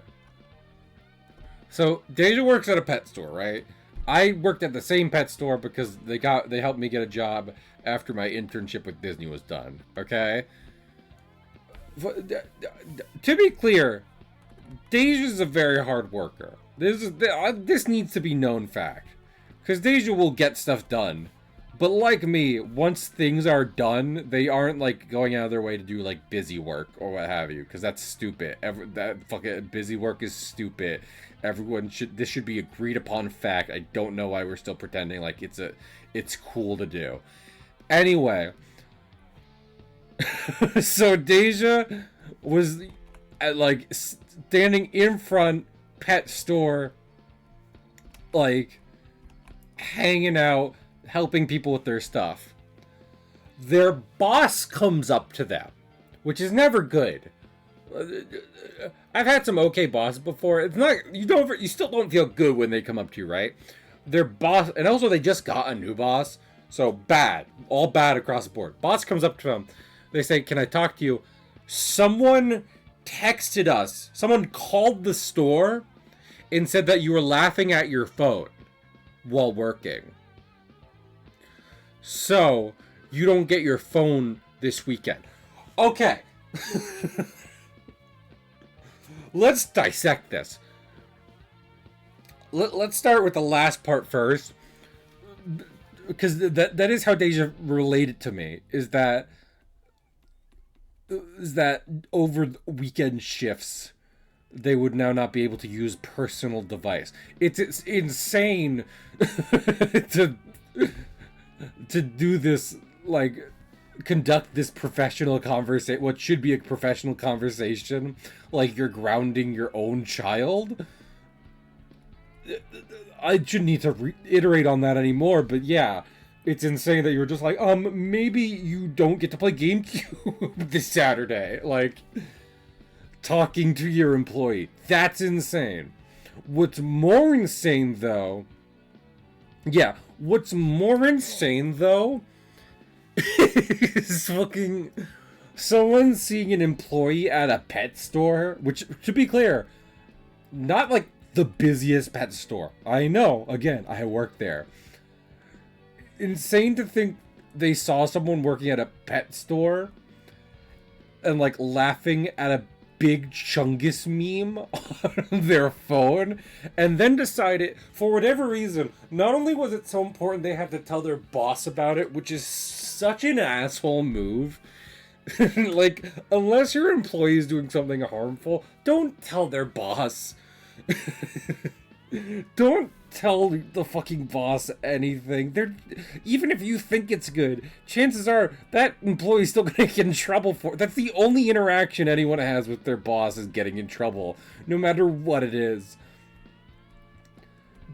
so Deja works at a pet store, right? I worked at the same pet store because they helped me get a job after my internship with Disney was done. Okay. To be clear, Deja's a very hard worker. This needs to be known fact, because Deja will get stuff done. But like me, once things are done, they aren't like going out of their way to do like busy work or what have you, because that's stupid. That fucking busy work is stupid. This should be agreed upon fact. I don't know why we're still pretending like it's cool to do. Anyway, so Deja was at like standing in front pet store, like hanging out, helping people with their stuff. Their boss comes up to them, which is never good. I've had some okay bosses before. It's not, you still don't feel good when they come up to you, right? Their boss, and also they just got a new boss, so bad, all bad across the board. Boss comes up to them, they say, "Can I talk to you?" Someone texted us, someone called the store and said that you were laughing at your phone while working. So, you don't get your phone this weekend. Okay. Let's dissect this. Let's start with the last part first, because that is how Deja related to me. Is that over weekend shifts, they would now not be able to use personal device. It's insane to do this, like, conduct this professional conversation, what should be a professional conversation, like you're grounding your own child. I shouldn't need to reiterate on that anymore, but yeah, it's insane that you're just like, maybe you don't get to play GameCube this Saturday. Like, talking to your employee. That's insane. What's more insane, though, is fucking someone seeing an employee at a pet store, which, to be clear, not like the busiest pet store. I know, again, I work there. Insane to think they saw someone working at a pet store and like laughing at a big Chungus meme on their phone, and then decided, for whatever reason, not only was it so important they had to tell their boss about it, which is such an asshole move. Like, unless your employee is doing something harmful, don't tell their boss. Don't tell the fucking boss anything. Even if you think it's good, chances are that employee's still gonna get in trouble for it. That's the only interaction anyone has with their boss, is getting in trouble, no matter what it is.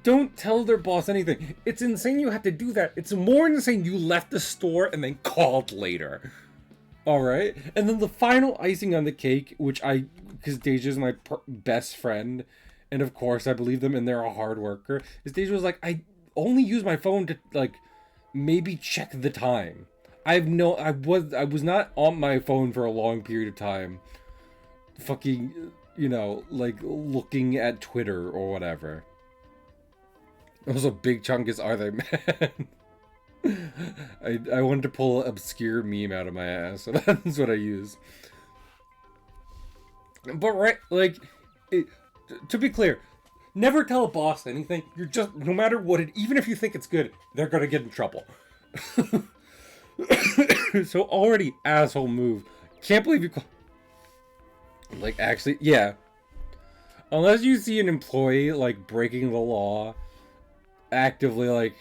Don't tell their boss anything. It's insane you had to do that. It's more insane you left the store and then called later. Alright? And then the final icing on the cake, because Deja's my best friend, and of course I believe them and they're a hard worker, is Deja was like, I only use my phone to, like, maybe check the time. I was not on my phone for a long period of time. Fucking, like, looking at Twitter or whatever. Also, big Chungus are they, man? I wanted to pull an obscure meme out of my ass, so that's what I use. But right, like, to be clear, never tell a boss anything. You're just, no matter what even if you think it's good, they're gonna get in trouble. So already asshole move. Can't believe you like, actually, yeah. Unless you see an employee, like, breaking the law, actively, like,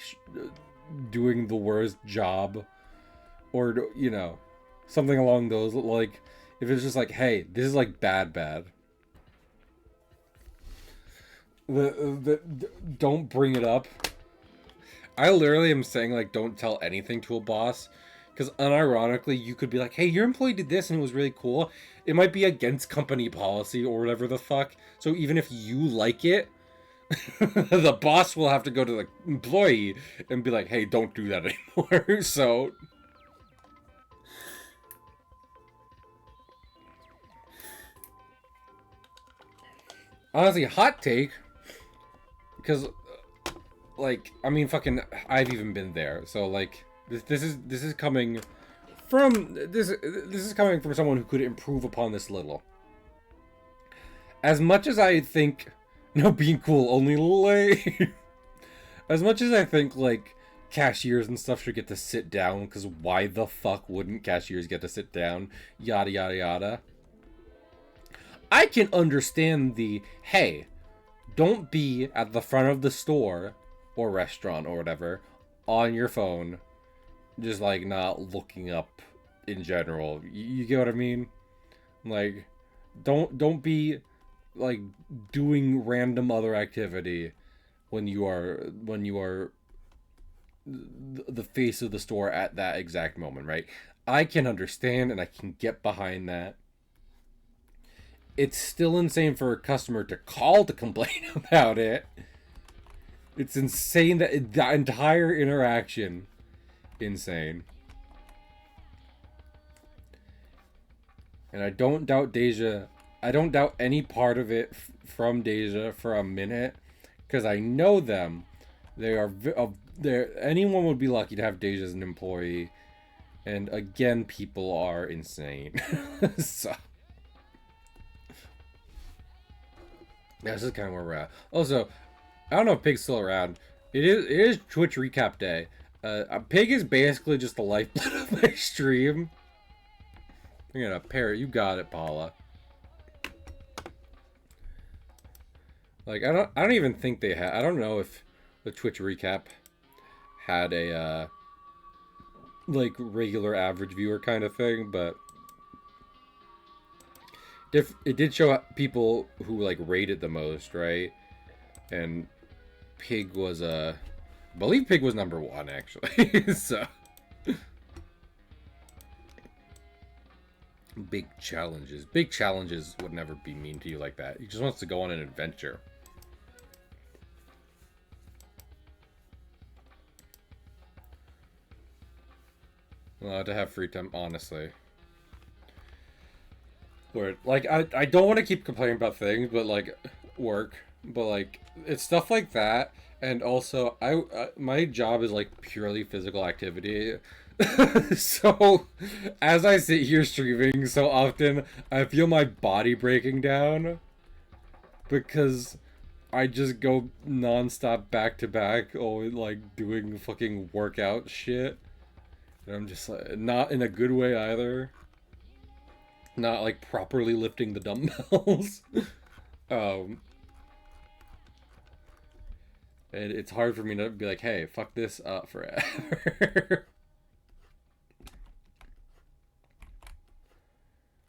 doing the worst job, or, something along those, like, If it's just like, hey, this is like bad. Don't bring it up. I literally am saying, like, don't tell anything to a boss. Because unironically, you could be like, hey, your employee did this and it was really cool. It might be against company policy or whatever the fuck. So even if you like it, the boss will have to go to the employee and be like, hey, don't do that anymore. So... honestly, hot take. Because, like, I mean, fucking, I've even been there. So, like, this is coming from this is coming from someone who could improve upon this little. As much as I think, no, being cool only lame. As much as I think, like, cashiers and stuff should get to sit down, because why the fuck wouldn't cashiers get to sit down? Yada yada yada. I can understand the, hey, don't be at the front of the store or restaurant or whatever on your phone, just like not looking up in general. You get what I mean? Like, don't be like doing random other activity when you are the face of the store at that exact moment, right? I can understand and I can get behind that. It's still insane for a customer to call to complain about it. It's insane that the entire interaction, insane. And I don't doubt Deja. I don't doubt any part of it from Deja for a minute, because I know them. They are. Anyone would be lucky to have Deja as an employee, and again, people are insane. So. Yeah, this is kind of where we're at. Also, I don't know if Pig's still around. It is Twitch recap day. Pig is basically just the lifeblood of my stream. I'm gonna parrot. You got it, Paula. Like I don't even think they had. I don't know if the Twitch recap had a like regular average viewer kind of thing, but it did show people who like rated the most, right? And Pig was I believe Pig was number 1 actually. So big challenges would never be mean to you like that. He just wants to go on an adventure. To have free time, honestly. Where like I don't want to keep complaining about things, but like work, but like it's stuff like that, and also my job is like purely physical activity. So as I sit here streaming so often, I feel my body breaking down because I just go nonstop back to back, always like doing fucking workout shit, and I'm just like not in a good way either. Not like properly lifting the dumbbells. And it's hard for me to be like, hey, fuck this up forever.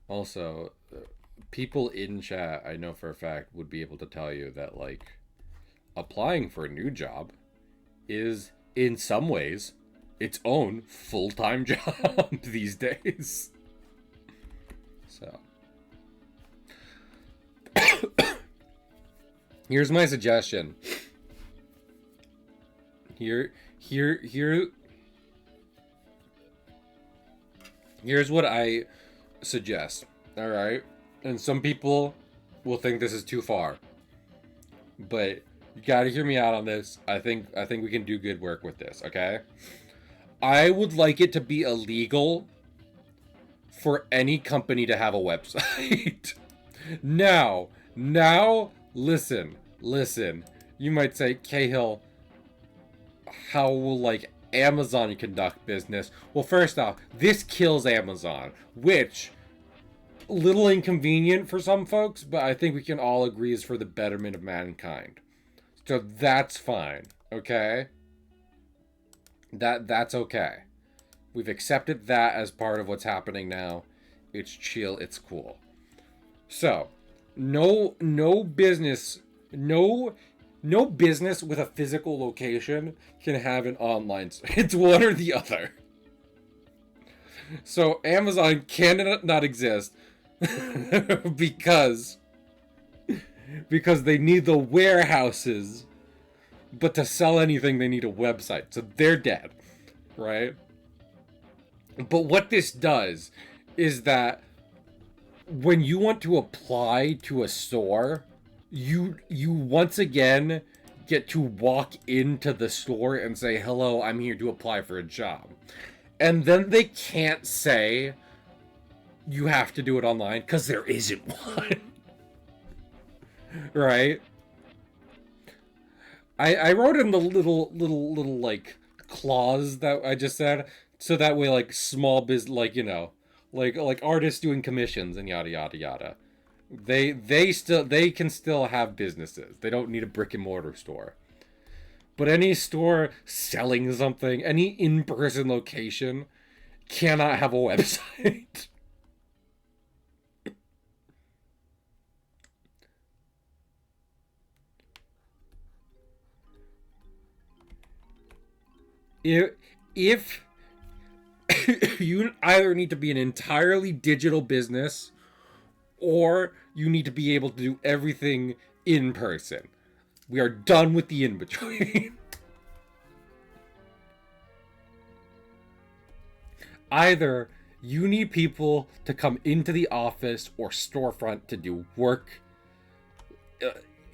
Also, people in chat, I know for a fact, would be able to tell you that like applying for a new job is in some ways its own full-time job these days. So, here's my suggestion. Here's what I suggest. All right, and some people will think this is too far, but you gotta hear me out on this. I think we can do good work with this. Okay, I would like it to be illegal for any company to have a website. Now, listen. You might say, Cahill, how will, like, Amazon conduct business? Well, first off, this kills Amazon, which, little inconvenient for some folks, but I think we can all agree is for the betterment of mankind. So that's fine, okay? That's okay. We've accepted that as part of what's happening now. It's chill. It's cool. So, no business, no business with a physical location can have an online. It's one or the other. So Amazon cannot exist because they need the warehouses, but to sell anything they need a website. So they're dead, right? But what this does is that when you want to apply to a store, you once again get to walk into the store and say, "Hello, I'm here to apply for a job." And then they can't say you have to do it online because there isn't one. Right? I wrote in the little like clause that I just said, so that way like small business, like, you know, like artists doing commissions and yada yada yada, they can still have businesses. They don't need a brick and mortar store. But any store selling something, any in-person location, cannot have a website. if you either need to be an entirely digital business, or you need to be able to do everything in person. We are done with the in-between. Either you need people to come into the office or storefront to do work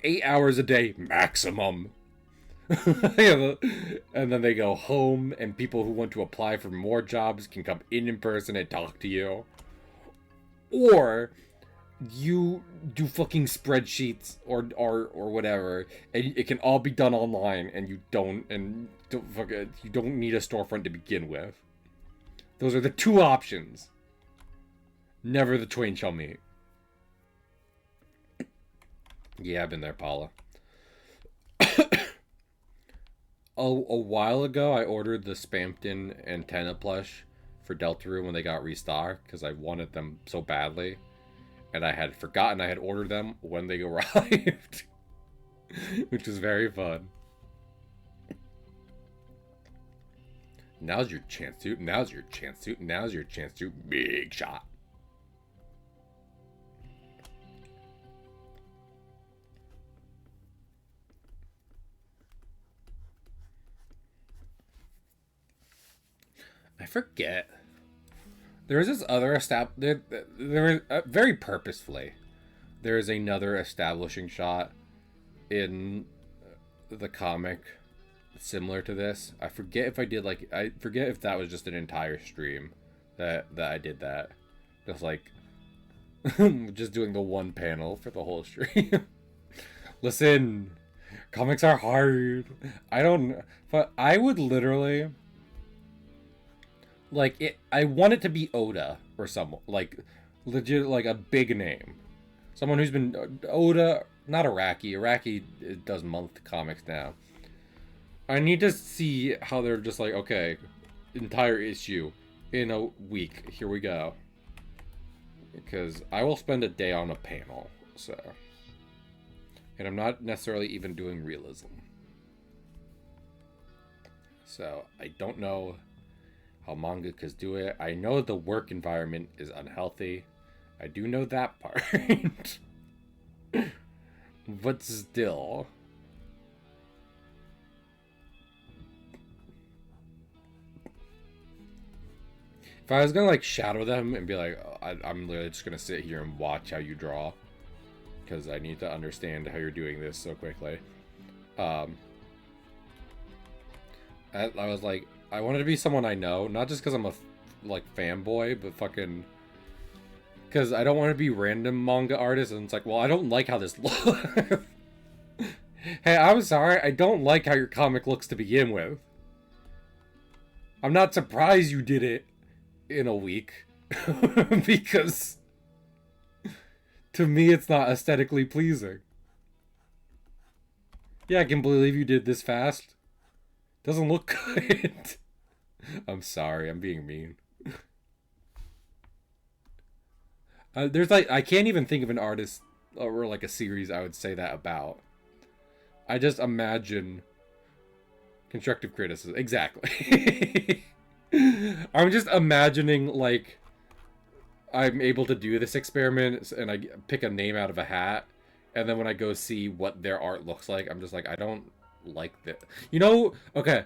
8 hours a day maximum. And then they go home, and people who want to apply for more jobs can come in person and talk to you. Or you do fucking spreadsheets or whatever, and it can all be done online, and you don't need a storefront to begin with. Those are the two options. Never the twain shall meet. Yeah, I've been there, Paula. A while ago, I ordered the Spampton antenna plush for Deltarune when they got restocked because I wanted them so badly, and I had forgotten I had ordered them when they arrived, which was very fun. Now's your chance to. Now's your chance to. Now's your chance to. Big shot. I forget. There is this other there very purposefully. There is another establishing shot in the comic similar to this. I forget if I forget if that was just an entire stream that I did that. Just like just doing the one panel for the whole stream. Listen, comics are hard. I don't, but I would literally like it. I want it to be Oda or someone like legit, like a big name, someone who's been Oda, not Iraqi. Iraqi does month comics now. I need to see how they're just like, okay, entire issue in a week. Here we go. Because I will spend a day on a panel, so. And I'm not necessarily even doing realism. So, I don't know how mangakas do it. I know the work environment is unhealthy. I do know that part. But still. If I was gonna like shadow them and be like, oh, I'm literally just gonna sit here and watch how you draw, because I need to understand how you're doing this so quickly. I was like, I wanted to be someone I know, not just because I'm a like fanboy, but fucking because I don't want to be random manga artist and it's like, well, I don't like how this looks. Hey, I'm sorry, I don't like how your comic looks to begin with. I'm not surprised you did it in a week. Because to me it's not aesthetically pleasing. Yeah, I can believe you did this fast. Doesn't look good. I'm sorry, I'm being mean. There's like, I can't even think of an artist or like a series I would say that about. I just imagine constructive criticism. Exactly. I'm just imagining like I'm able to do this experiment and I pick a name out of a hat, and then when I go see what their art looks like, I'm just like, I don't like that. You know, okay.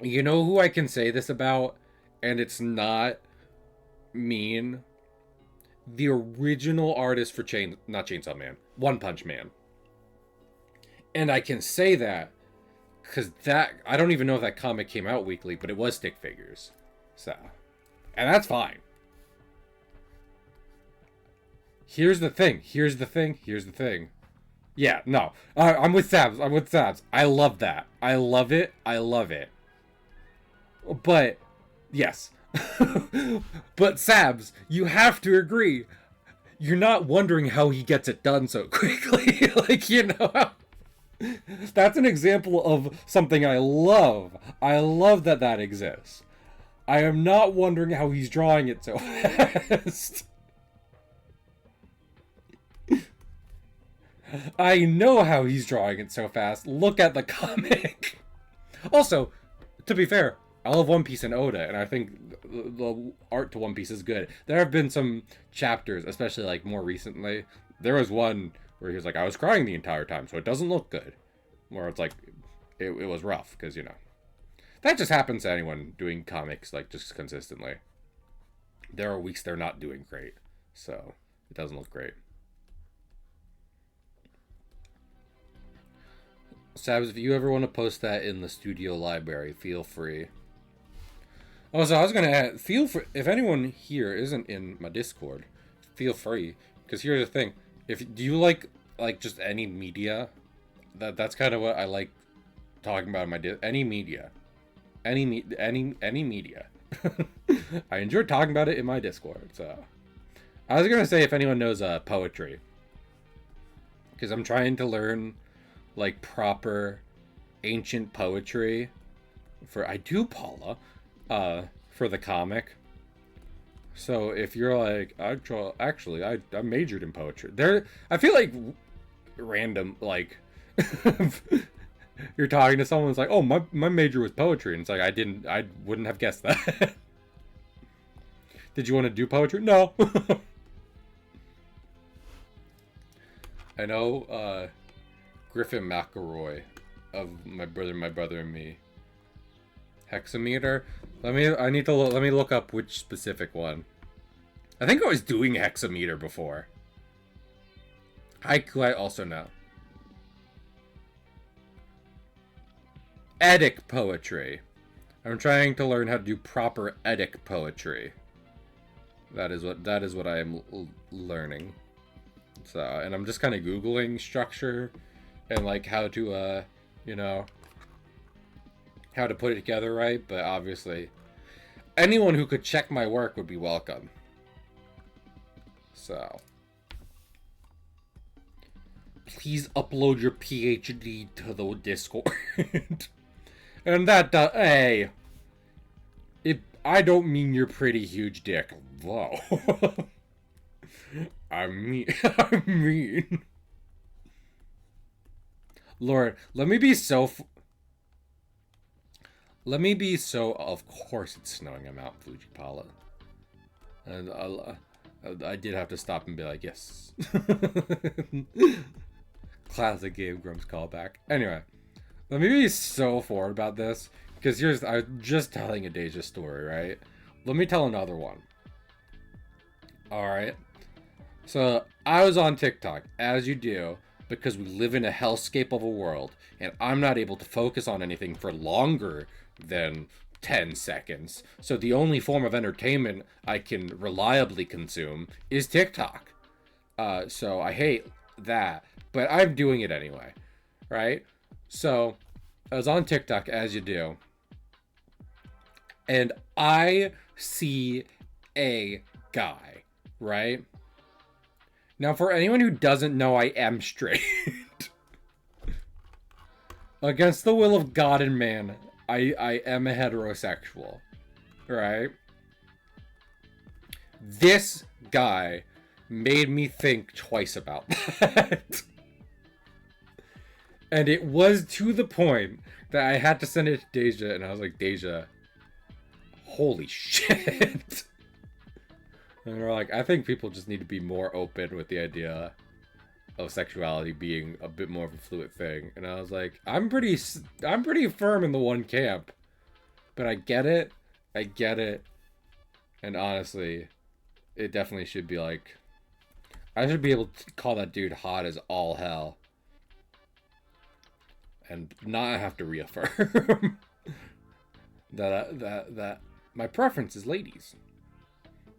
You know who I can say this about, and it's not mean? The original artist for not Chainsaw Man, One Punch Man. And I can say that because that, I don't even know if that comic came out weekly, but it was stick figures. So, and that's fine. Here's the thing. Yeah, no. I'm with Sabs. I love that. I love it. But, yes. But Sabs, you have to agree. You're not wondering how he gets it done so quickly. Like, you know. That's an example of something I love. I love that exists. I am not wondering how he's drawing it so fast. I know how he's drawing it so fast. Look at the comic. Also, to be fair, I love One Piece and Oda, and I think the art to One Piece is good. There have been some chapters, especially like more recently. There was one where he was like, I was crying the entire time, so it doesn't look good. Where it's like, it was rough, because, you know. That just happens to anyone doing comics, like, just consistently. There are weeks they're not doing great, so it doesn't look great. Sabs, if you ever want to post that in the studio library, feel free. Also, I was going to add, feel free, if anyone here isn't in my Discord, feel free. Because here's the thing, do you like just any media? That's kind of what I like talking about in my any media. Any media. I enjoy talking about it in my Discord, so. I was going to say if anyone knows poetry. Because I'm trying to learn like proper ancient poetry for Paula for the comic. So if you're like, I majored in poetry. I feel like random, like you're talking to someone who's like, oh, my major was poetry, and it's like I wouldn't have guessed that. Did you want to do poetry? No. I know Griffin McElroy of My Brother and Me. Hexameter? Let me look up which specific one. I think I was doing hexameter before. Haiku I also know. Epic poetry. I'm trying to learn how to do proper epic poetry. That is what I am learning. So, and I'm just kind of Googling structure and like how to, you know, how to put it together right. But obviously, anyone who could check my work would be welcome. So, please upload your PhD to the Discord. And that, hey, I don't mean your pretty huge dick. Whoa. I mean. Lord, let me be so, of course it's snowing on Mount Fuji, Paula. And I did have to stop and be like, yes. Classic Game Grumps callback. Anyway, let me be so forward about this, because I was just telling a Deja story, right? Let me tell another one. Alright. So, I was on TikTok, as you do, because we live in a hellscape of a world, and I'm not able to focus on anything for longer than 10 seconds. So the only form of entertainment I can reliably consume is TikTok. So I hate that, but I'm doing it anyway, right? So I was on TikTok, as you do, and I see a guy, right? Now, for anyone who doesn't know, I am straight. Against the will of God and man, I am a heterosexual, right? This guy made me think twice about that. And it was to the point that I had to send it to Deja, and I was like, Deja, holy shit. And we're like, I think people just need to be more open with the idea of sexuality being a bit more of a fluid thing. And I was like, I'm pretty firm in the one camp, but I get it. And honestly, it definitely should be like, I should be able to call that dude hot as all hell and not have to reaffirm that my preference is ladies,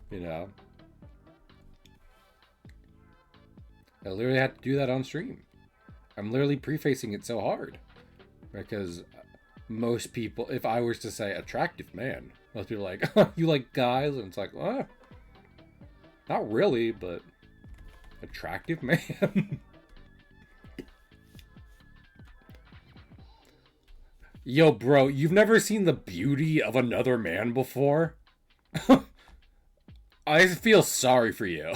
you know. I literally had to do that on stream. I'm literally prefacing it so hard because most people, if I was to say attractive man, most people are like, oh, you like guys? And it's like, not really, but attractive man. Yo, bro, you've never seen the beauty of another man before? I feel sorry for you.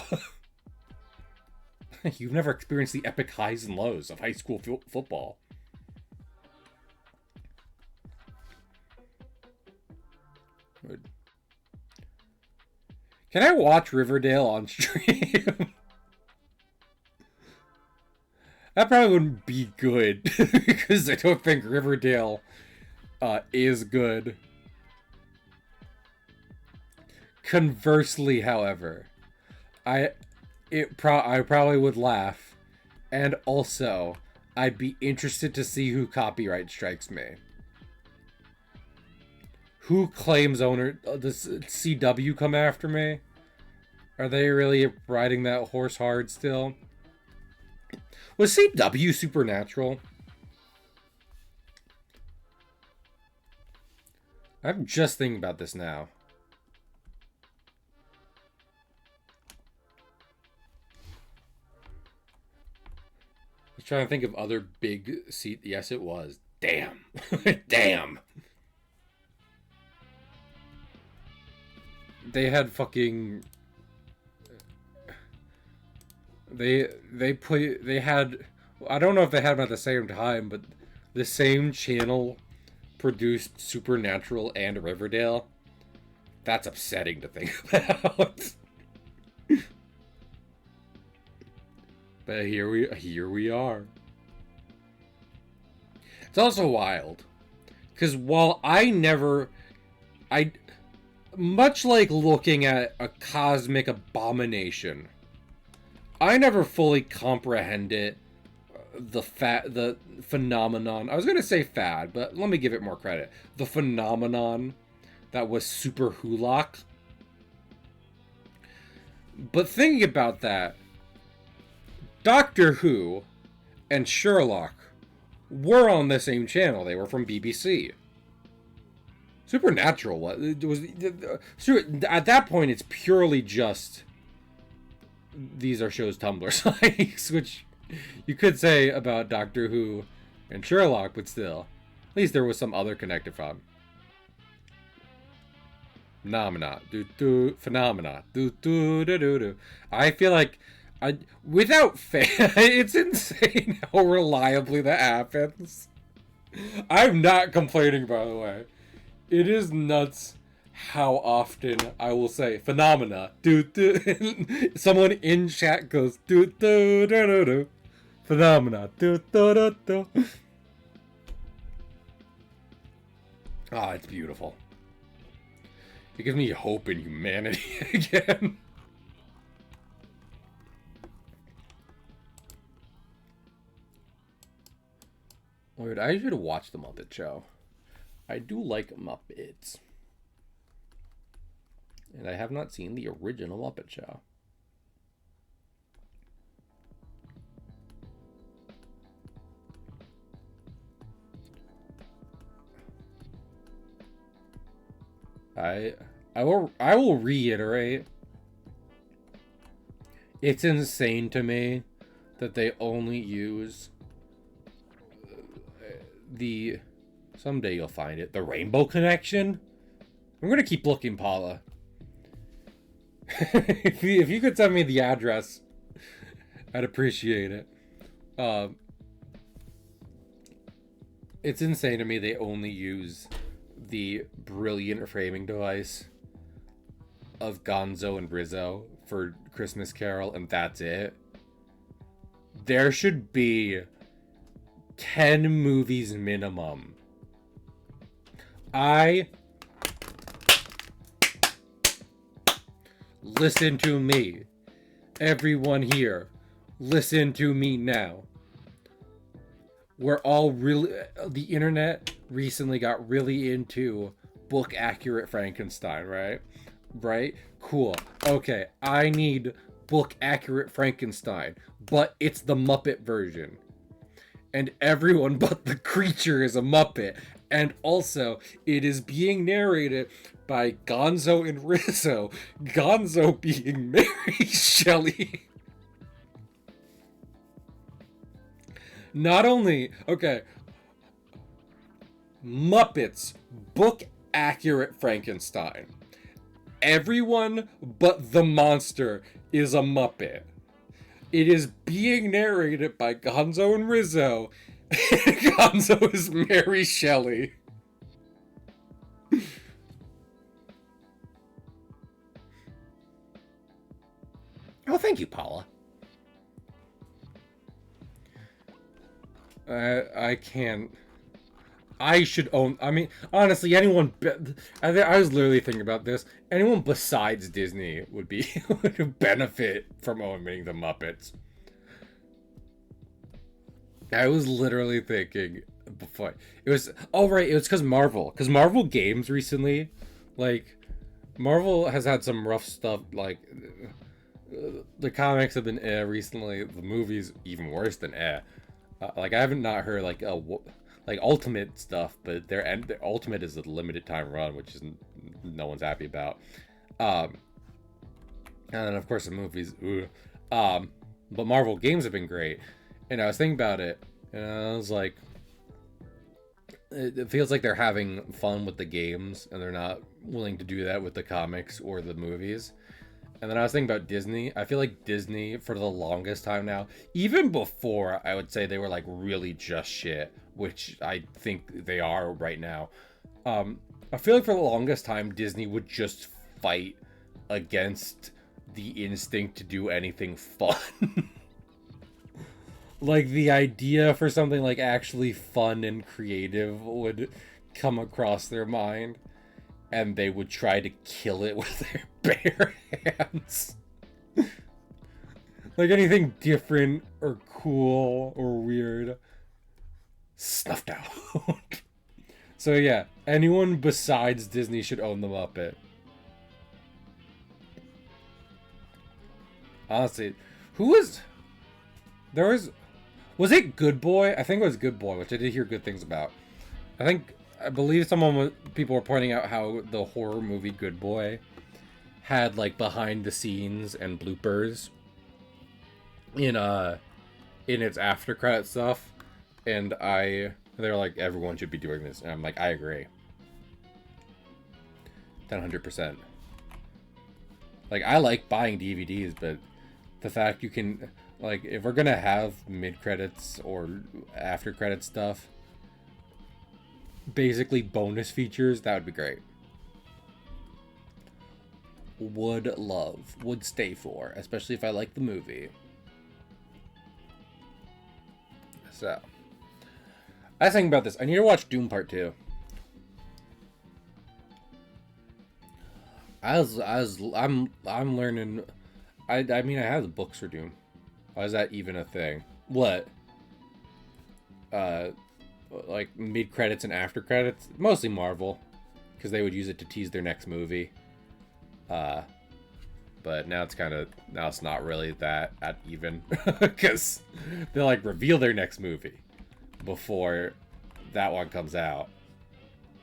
You've never experienced the epic highs and lows of high school football. Good. Can I watch Riverdale on stream? That probably wouldn't be good because I don't think Riverdale is good. Conversely, however, I probably would laugh, and also I'd be interested to see who copyright strikes me. Who claims owner? Does CW come after me? Are they really riding that horse hard still? Was CW Supernatural? I'm just thinking about this now. I was trying to think of other big Yes, it was. Damn. Damn. They had fucking... They had... I don't know if they had them at the same time, but the same channel produced Supernatural and Riverdale. That's upsetting to think about. But here we are. It's also wild, because while much like looking at a cosmic abomination, I never fully comprehended the phenomenon. I was gonna say fad, but let me give it more credit. The phenomenon that was Super Hulock. But thinking about that, Doctor Who and Sherlock were on the same channel. They were from BBC. Supernatural was at that point. It's purely just these are shows Tumblr sites, which you could say about Doctor Who and Sherlock, but still, at least there was some other connected from. Phenomena, phenomena, I feel like, without fail, it's insane how reliably that happens. I'm not complaining, by the way. It is nuts how often I will say phenomena. Someone in chat goes phenomena. Ah, it's beautiful. It gives me hope in humanity again. Lord, I should watch the Muppet Show. I do like Muppets. And I have not seen the original Muppet Show. I will reiterate. It's insane to me that they only use the... Someday you'll find it. The Rainbow Connection? I'm gonna keep looking, Paula. If you could send me the address, I'd appreciate it. Um, it's insane to me they only use the brilliant framing device of Gonzo and Rizzo for Christmas Carol, and that's it. There should be 10 movies minimum. Listen to me. Everyone here, listen to me now. We're all really... The internet recently got really into book accurate Frankenstein, right? Right? Cool. Okay, I need book accurate Frankenstein, but it's the Muppet version. And everyone but the creature is a Muppet. And also, it is being narrated by Gonzo and Rizzo. Gonzo being Mary Shelley. Not only, okay, Muppets, book accurate Frankenstein. Everyone but the monster is a Muppet. It is being narrated by Gonzo and Rizzo. Gonzo is Mary Shelley. Oh, thank you, Paula. I can't. I should own. I mean, honestly, anyone. I was literally thinking about this. Anyone besides Disney would be would benefit from owning the Muppets. I was literally thinking before it was. Oh right, it was because Marvel. Because Marvel games recently, like, Marvel has had some rough stuff. Like, the comics have been recently. The movies even worse than like I haven't not heard like Ultimate stuff, but their Ultimate is a limited time run, which is no one's happy about. Um, and then of course the movies. But Marvel games have been great, and I was thinking about it, and I was like, it feels like they're having fun with the games, and they're not willing to do that with the comics or the movies. And then I was thinking about Disney. I feel like Disney, for the longest time now, even before I would say they were like really just shit, which I think they are right now. I feel like for the longest time, Disney would just fight against the instinct to do anything fun. Like, the idea for something like actually fun and creative would come across their mind, and they would try to kill it with their bare hands. Like anything different or cool or weird, snuffed out. So yeah, anyone besides Disney should own the Muppet. Honestly, who was... There was it Good Boy? I think it was Good Boy, which I did hear good things about. I believe people were pointing out how the horror movie Good Boy had like behind the scenes and bloopers in its after credit stuff, and they're like, everyone should be doing this, and I'm like, I agree 100%. Like, I like buying DVDs, but the fact you can, like, if we're gonna have mid credits or after credit stuff, basically bonus features, that would be great. Would stay for, especially if I like the movie. So, I was thinking about this. I need to watch Doom Part 2. I'm learning. I mean, I have the books for Doom. Why is that even a thing? What? Like mid credits and after credits, mostly Marvel, because they would use it to tease their next movie. But now it's not really that at even, because they'll like reveal their next movie before that one comes out,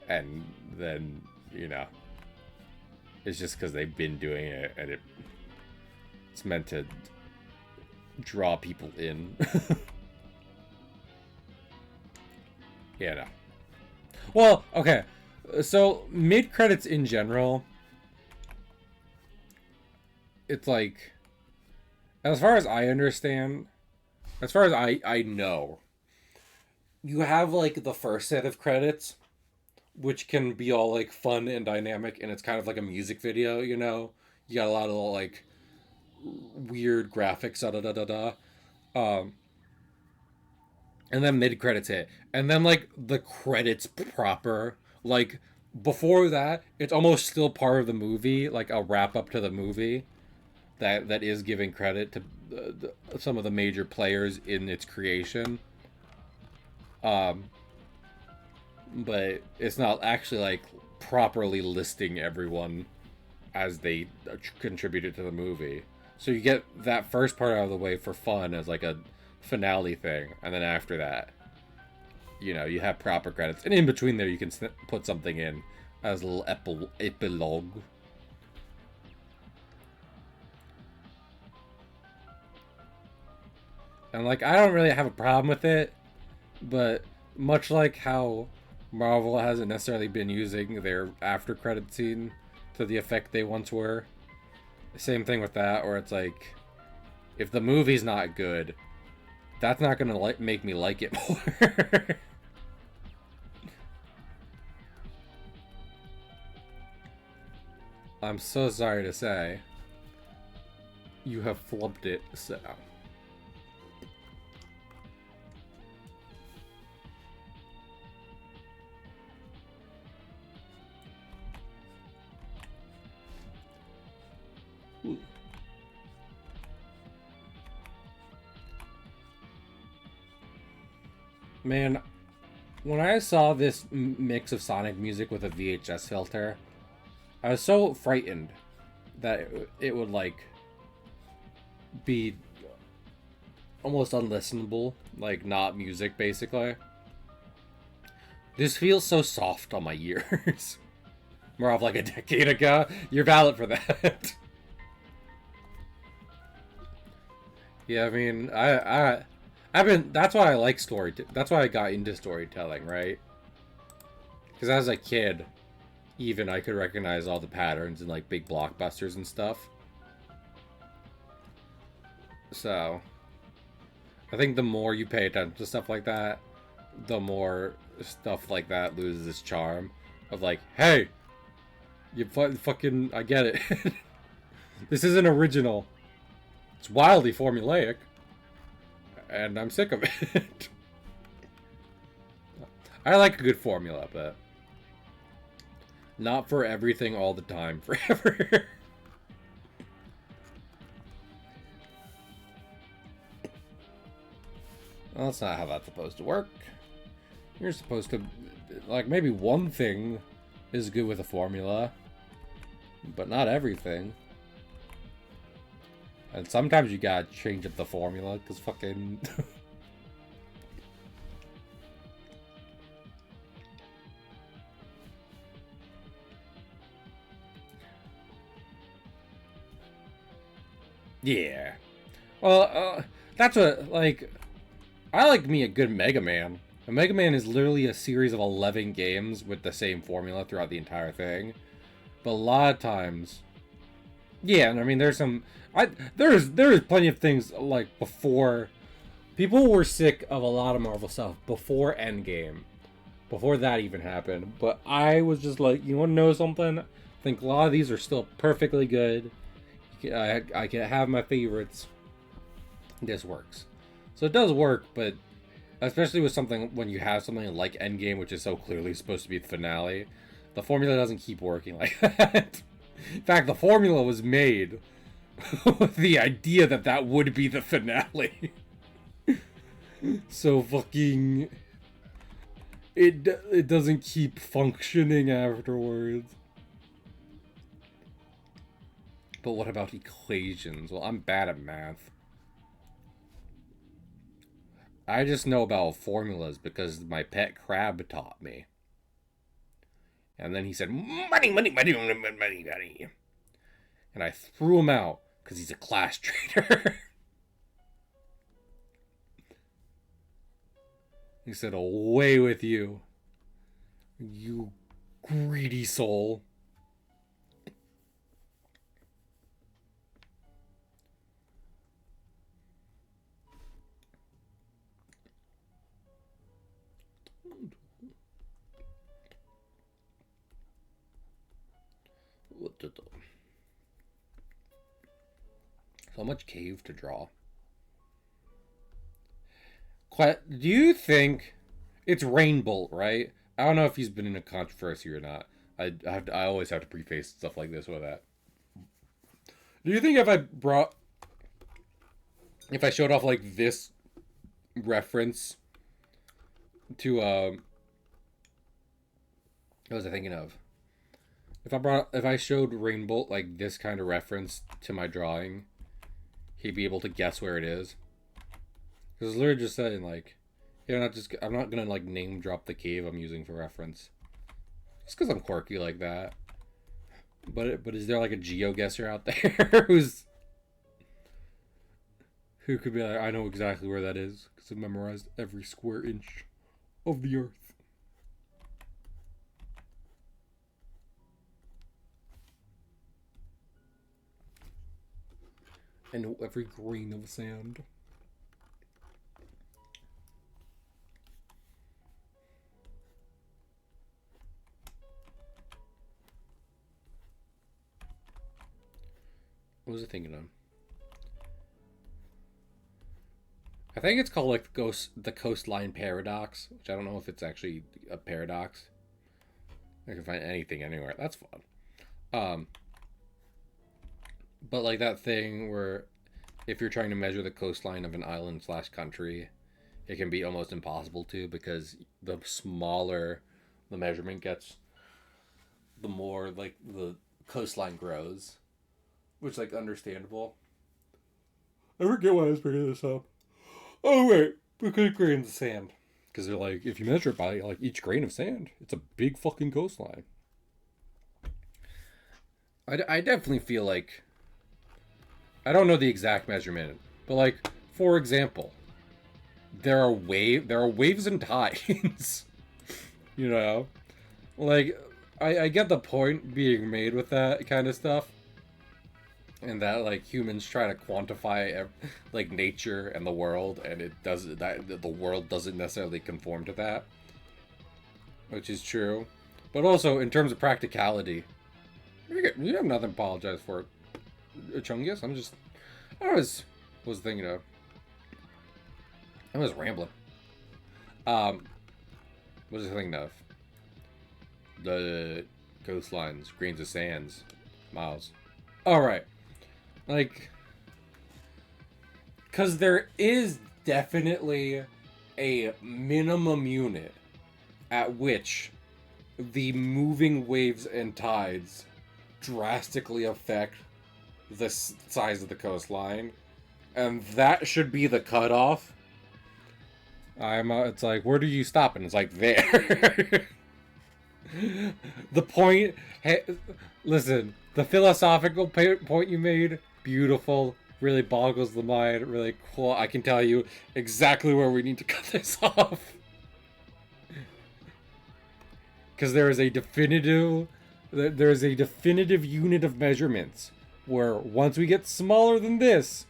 and then it's just because they've been doing it, and it's meant to draw people in. Yeah, no. Well, okay. So mid credits in general, it's like, as far as I understand, as far as I know, you have like the first set of credits, which can be all like fun and dynamic, and it's kind of like a music video, you know? You got a lot of like weird graphics, da da da da da. And then mid credits hit, and then like the credits proper, like before that, it's almost still part of the movie, like a wrap up to the movie that is giving credit to some of the major players in its creation. Um, but it's not actually like properly listing everyone as they contributed to the movie. So you get that first part out of the way for fun as like a finale thing, and then after that, you know, you have proper credits, and in between there, you can put something in as a little epilogue. And like, I don't really have a problem with it, but much like how Marvel hasn't necessarily been using their after credit scene to the effect they once were, same thing with that, where it's like, if the movie's not good, that's not gonna make me like it more. I'm so sorry to say, you have flubbed it, so. Man, when I saw this mix of Sonic music with a VHS filter, I was so frightened that it would like be almost unlistenable, like not music basically. This feels so soft on my ears. More of like a decade ago. You're valid for that. Yeah, I mean, I've been. That's why I like story. That's why I got into storytelling, right? Because as a kid, even I could recognize all the patterns in like big blockbusters and stuff. So, I think the more you pay attention to stuff like that, the more stuff like that loses its charm. Of like, hey, you fucking, I get it. This isn't original. It's wildly formulaic, and I'm sick of it. I like a good formula, but not for everything all the time, forever. Well, that's not how that's supposed to work. You're supposed to, like, maybe one thing is good with a formula, but not everything. And sometimes you gotta change up the formula, because fucking... Yeah. Well, that's what, like... I like me a good Mega Man. A Mega Man is literally a series of 11 games with the same formula throughout the entire thing. But a lot of times... Yeah, and I mean, there's some... There's plenty of things, like, before... People were sick of a lot of Marvel stuff before Endgame. Before that even happened. But I was just like, you want to know something? I think a lot of these are still perfectly good. I can have my favorites. This works. So it does work, but especially with something when you have something like Endgame, which is so clearly supposed to be the finale, the formula doesn't keep working like that. In fact, the formula was made with the idea that that would be the finale. So fucking... It doesn't keep functioning afterwards. But what about equations? Well, I'm bad at math. I just know about formulas because my pet crab taught me. And then he said, money, money, money, money, money, money. And I threw him out because he's a class traitor. He said, away with you, you greedy soul. So much cave to draw. Do you think it's Rainbolt, right? I don't know if he's been in a controversy or not. I always have to preface stuff like this with that. Do you think if I showed off like this reference to what was I thinking of? If I showed Rainbolt like this kind of reference to my drawing, he'd be able to guess where it is. Because literally just saying like, I'm not gonna like name drop the cave I'm using for reference. Just because I'm quirky like that. But is there like a GeoGuessr out there who could be like, I know exactly where that is because I've memorized every square inch of the earth. And every grain of sand. What was I thinking of? I think it's called like the coastline paradox, which I don't know if it's actually a paradox. I can find anything anywhere. That's fun. But like that thing where if you're trying to measure the coastline of an island / country, it can be almost impossible to, because the smaller the measurement gets, the more like the coastline grows, which like understandable. I forget why I was bringing this up. Oh wait, because grains of sand. Because they're like, if you measure it by like each grain of sand, it's a big fucking coastline. I definitely feel like, I don't know the exact measurement, but like, for example, there are waves and tides. You know, like I get the point being made with that kind of stuff. And that like humans try to quantify like nature and the world, and the world doesn't necessarily conform to that, which is true. But also in terms of practicality, you have nothing to apologize for, Chungus. I was thinking of. I was rambling. What was I thinking of? The coastlines, grains of sands, miles. All right. Like, because there is definitely a minimum unit at which the moving waves and tides drastically affect the size of the coastline, and that should be the cutoff. It's like, where do you stop? And it's like, there. The point. Hey, listen, the philosophical point you made, beautiful, really boggles the mind, really cool. I can tell you exactly where we need to cut this off. Because there is a definitive unit of measurements where once we get smaller than this,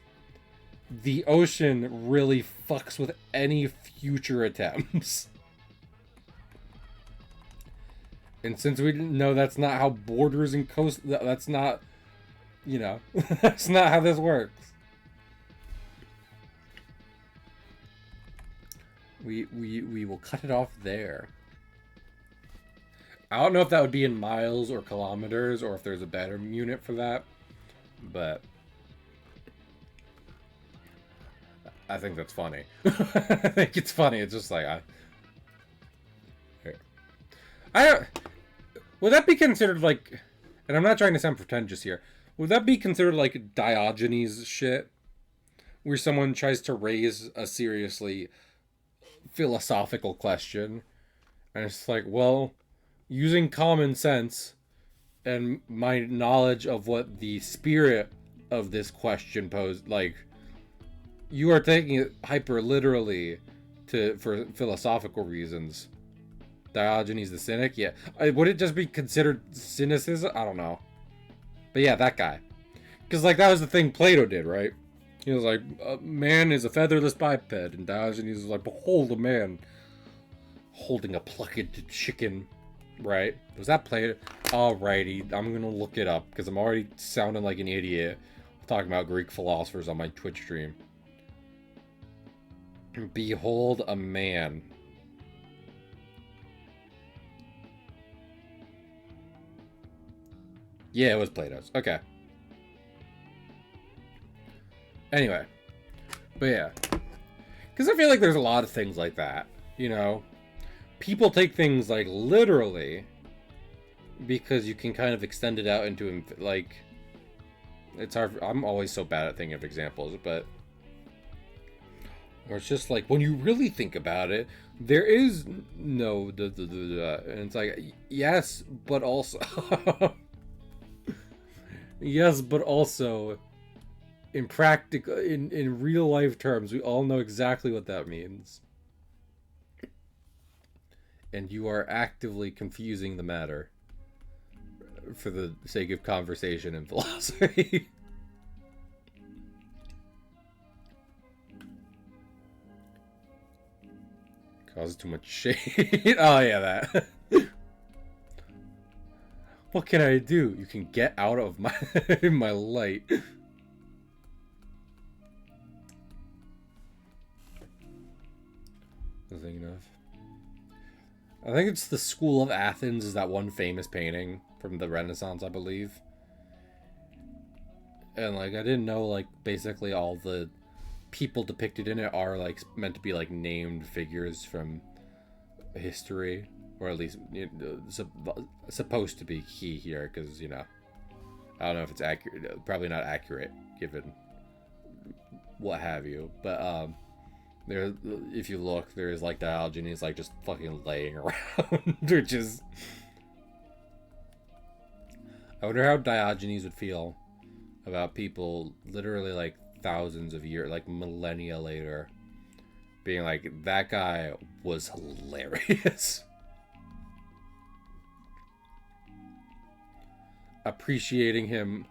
the ocean really fucks with any future attempts. And since we didn't know that's not how borders and coast, that's not, that's not how this works. We will cut it off there. I don't know if that would be in miles or kilometers, or if there's a better unit for that, but I think that's funny. I think it's funny. It's just like would that be considered like, and I'm not trying to sound pretentious here, would that be considered like Diogenes shit? Where someone tries to raise a seriously philosophical question, and it's like, well, using common sense and my knowledge of what the spirit of this question posed, like, you are taking it hyper literally for philosophical reasons. Diogenes the Cynic? Yeah. Would it just be considered cynicism? I don't know. But yeah, that guy. Because, like, that was the thing Plato did, right? He was like, man is a featherless biped. And Diogenes was like, behold a man holding a plucked chicken, right? Was that played? Alrighty, I'm gonna look it up because I'm already sounding like an idiot talking about Greek philosophers on my Twitch stream. Behold a man. Yeah, it was Plato's. Okay. Anyway. But yeah. Because I feel like there's a lot of things like that. You know? People take things, like, literally. Because you can kind of extend it out into, like... It's hard. I'm always so bad at thinking of examples, but... Or it's just like, when you really think about it, there is no... And it's like, yes, but also... Yes, but also, in practical, in real life terms, we all know exactly what that means. And you are actively confusing the matter for the sake of conversation and philosophy. Causes too much shade. Oh yeah, that. What can I do? You can get out of my my light. I'm thinking of. I think it's the School of Athens is that one famous painting from the Renaissance, I believe. And like I didn't know like basically all the people depicted in it are like meant to be like named figures from history. Or at least supposed to be key here, because, you know, I don't know if it's accurate. Probably not accurate, given what have you. But there, if you look, there is like Diogenes like just fucking laying around, which is. I wonder how Diogenes would feel about people literally like thousands of years, like millennia later, being like, that guy was hilarious. Appreciating him.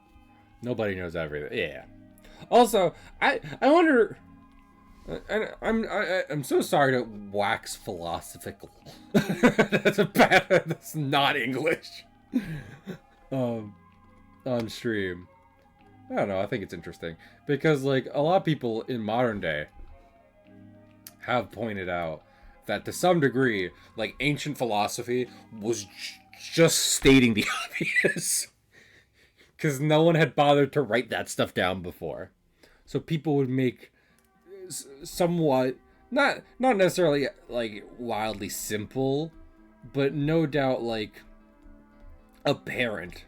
Nobody knows everything. Yeah. Also, I wonder. I'm so sorry to wax philosophical. That's not English. On stream. I don't know. I think it's interesting because like a lot of people in modern day have pointed out that to some degree, like ancient philosophy was just stating the obvious. Because no one had bothered to write that stuff down before. So people would make somewhat, not necessarily like wildly simple, but no doubt like apparent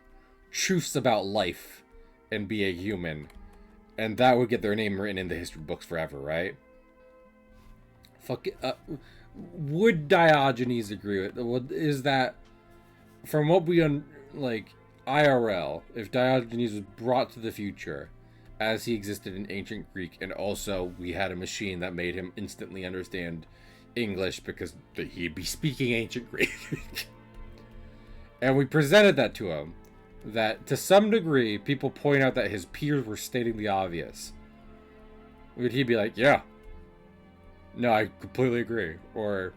truths about life and be a human. And that would get their name written in the history books forever, right? Fuck it. Would Diogenes agree with? Is that, from what we like... IRL, if Diogenes was brought to the future as he existed in ancient Greek, and also we had a machine that made him instantly understand English because he'd be speaking ancient Greek, and we presented that to him, that to some degree people point out that his peers were stating the obvious, would he be like, yeah, no, I completely agree? Or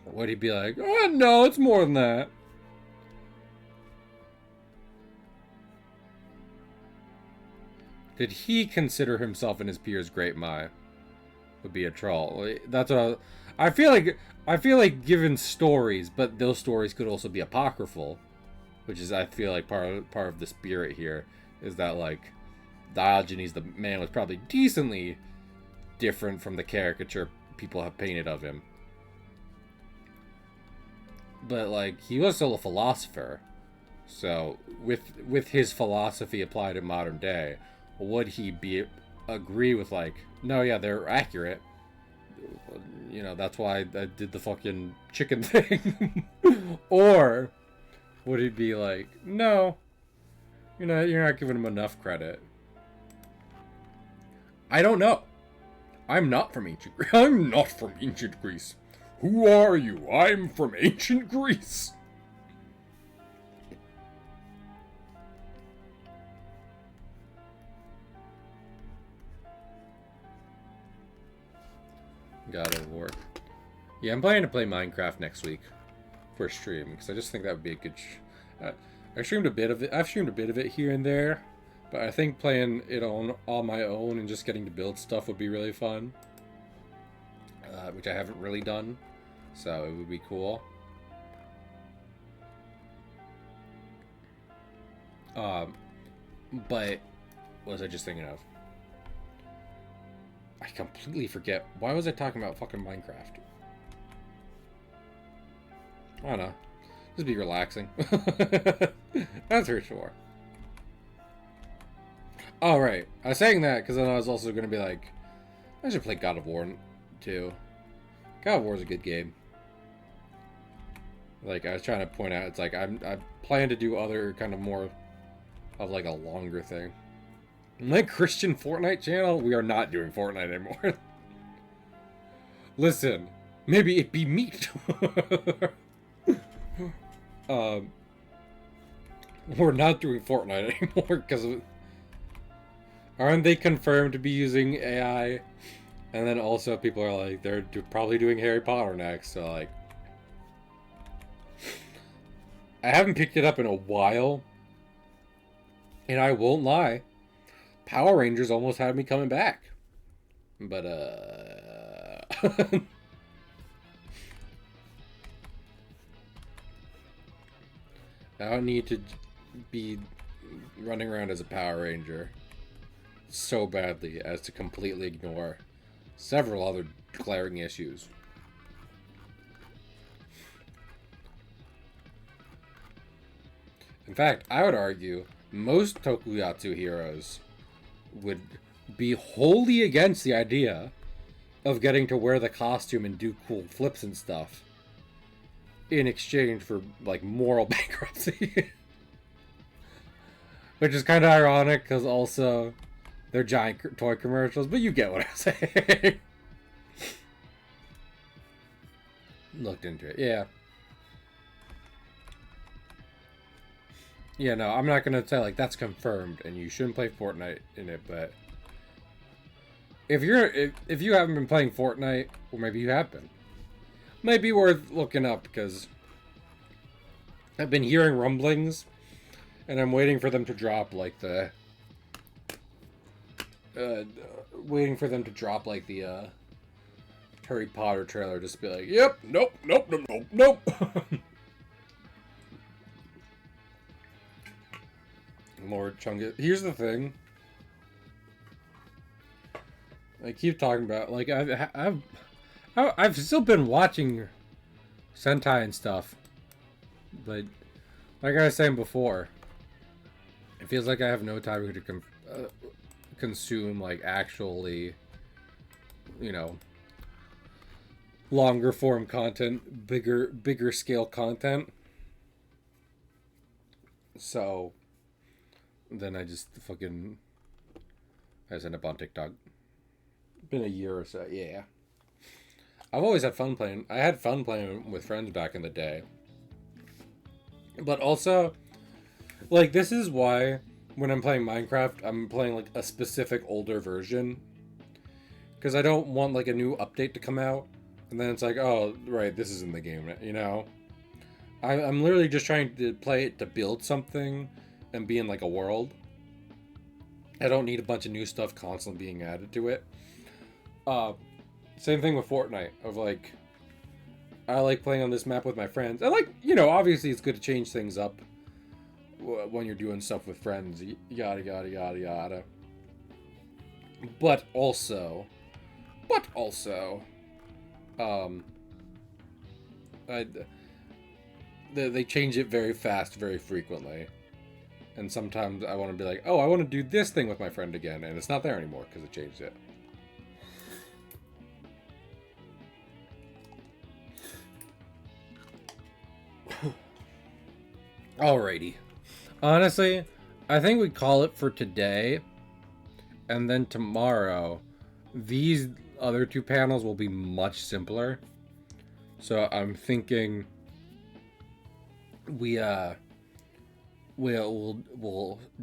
would he be like, oh no, it's more than that? Did he consider himself and his peers great minds? Would be a troll. That's what I feel like. I feel like given stories, but those stories could also be apocryphal, which is, I feel like, part of the spirit here is that like Diogenes the man was probably decently different from the caricature people have painted of him. But like he was still a philosopher, so with his philosophy applied in modern day, would he agree with like, no, yeah, they're accurate, you know, that's why I did the fucking chicken thing? Or would he be like, no, you're not giving him enough credit? I don't know. I'm not from ancient Greece. I'm not from ancient Greece. Who are you? I'm from ancient Greece. God of War. Yeah, I'm planning to play Minecraft next week for a stream because I just think that would be a good. I streamed a bit of it. I've streamed a bit of it here and there, but I think playing it on my own and just getting to build stuff would be really fun, which I haven't really done, so it would be cool. But what was I just thinking of? I completely forget. Why was I talking about fucking Minecraft? I don't know. Just be relaxing. That's for sure. Oh, right. I was saying that because then I was also going to be like, I should play God of War too. God of War is a good game. Like, I was trying to point out, it's like, I plan to do other kind of more of like a longer thing. My Christian Fortnite channel, we are not doing Fortnite anymore. Listen, maybe it be meat. We're not doing Fortnite anymore because aren't they confirmed to be using AI? And then also people are like, they're probably doing Harry Potter next. So like, I haven't picked it up in a while, and I won't lie, Power Rangers almost had me coming back, but I don't need to be running around as a Power Ranger so badly as to completely ignore several other glaring issues. In fact, I would argue most tokusatsu heroes would be wholly against the idea of getting to wear the costume and do cool flips and stuff in exchange for like moral bankruptcy. Which is kind of ironic because also they're giant toy commercials, but you get what I'm saying. Looked into it, yeah. Yeah, no, I'm not gonna say like that's confirmed and you shouldn't play Fortnite in it, but if you haven't been playing Fortnite, or maybe you have been, might be worth looking up because I've been hearing rumblings, and I'm waiting for them to drop like the Harry Potter trailer. Just be like, yep, nope, nope, nope, nope, nope. Lord Chungus. Here's the thing. I keep talking about like I've still been watching Sentai and stuff, but like I was saying before, it feels like I have no time to consume like actually, you know, longer form content, bigger scale content. So then I just end up on TikTok. Been a year or so, yeah. I've always had fun playing. I had fun playing with friends back in the day. But also, like, this is why when I'm playing Minecraft, I'm playing like a specific older version. Because I don't want like a new update to come out. And then it's like, oh, right, this is in the game, you know? I'm literally just trying to play it to build something and be in like a world. I don't need a bunch of new stuff constantly being added to it. Same thing with Fortnite. Of like, I like playing on this map with my friends. I like, you know, obviously it's good to change things up when you're doing stuff with friends. Yada yada yada yada. But also, they change it very fast, very frequently. And sometimes I want to be like, oh, I want to do this thing with my friend again, and it's not there anymore because it changed it. Alrighty. Honestly, I think we call it for today. And then tomorrow, these other two panels will be much simpler. So I'm thinking we'll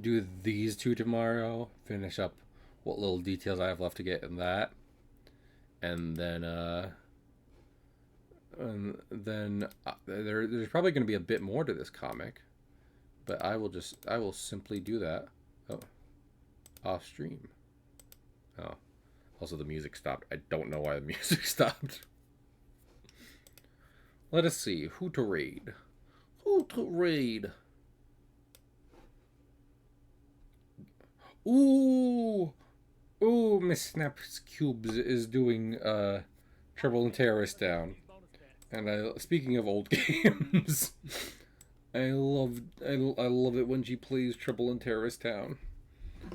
do these two tomorrow, finish up what little details I have left to get in that. And then And then there's probably going to be a bit more to this comic, but I will simply do that. Oh, off stream. Oh, also the music stopped. I don't know why the music stopped. Let us see who to raid. Who to raid? Ooh, ooh, Miss Snaps Cubes is doing Trouble in Terrorist down. And speaking of old games, I love it when she plays Trouble in Terrorist Town.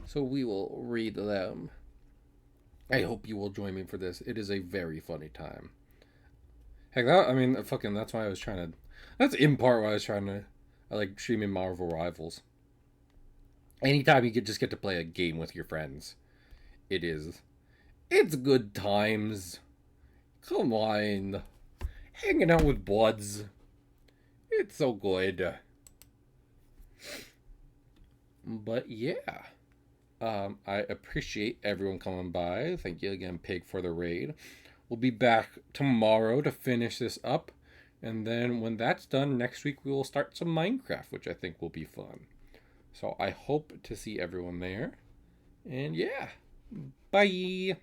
So we will read them. I hope you will join me for this. It is a very funny time. Heck, I mean, fucking, that's why I was trying to. That's in part why I was trying to. I like streaming Marvel Rivals. Anytime you could just get to play a game with your friends, it is. It's good times. Come on. Hanging out with buds. It's so good. But yeah. I appreciate everyone coming by. Thank you again, Pig, for the raid. We'll be back tomorrow to finish this up. And then when that's done, next week we will start some Minecraft, which I think will be fun. So I hope to see everyone there. And yeah, bye.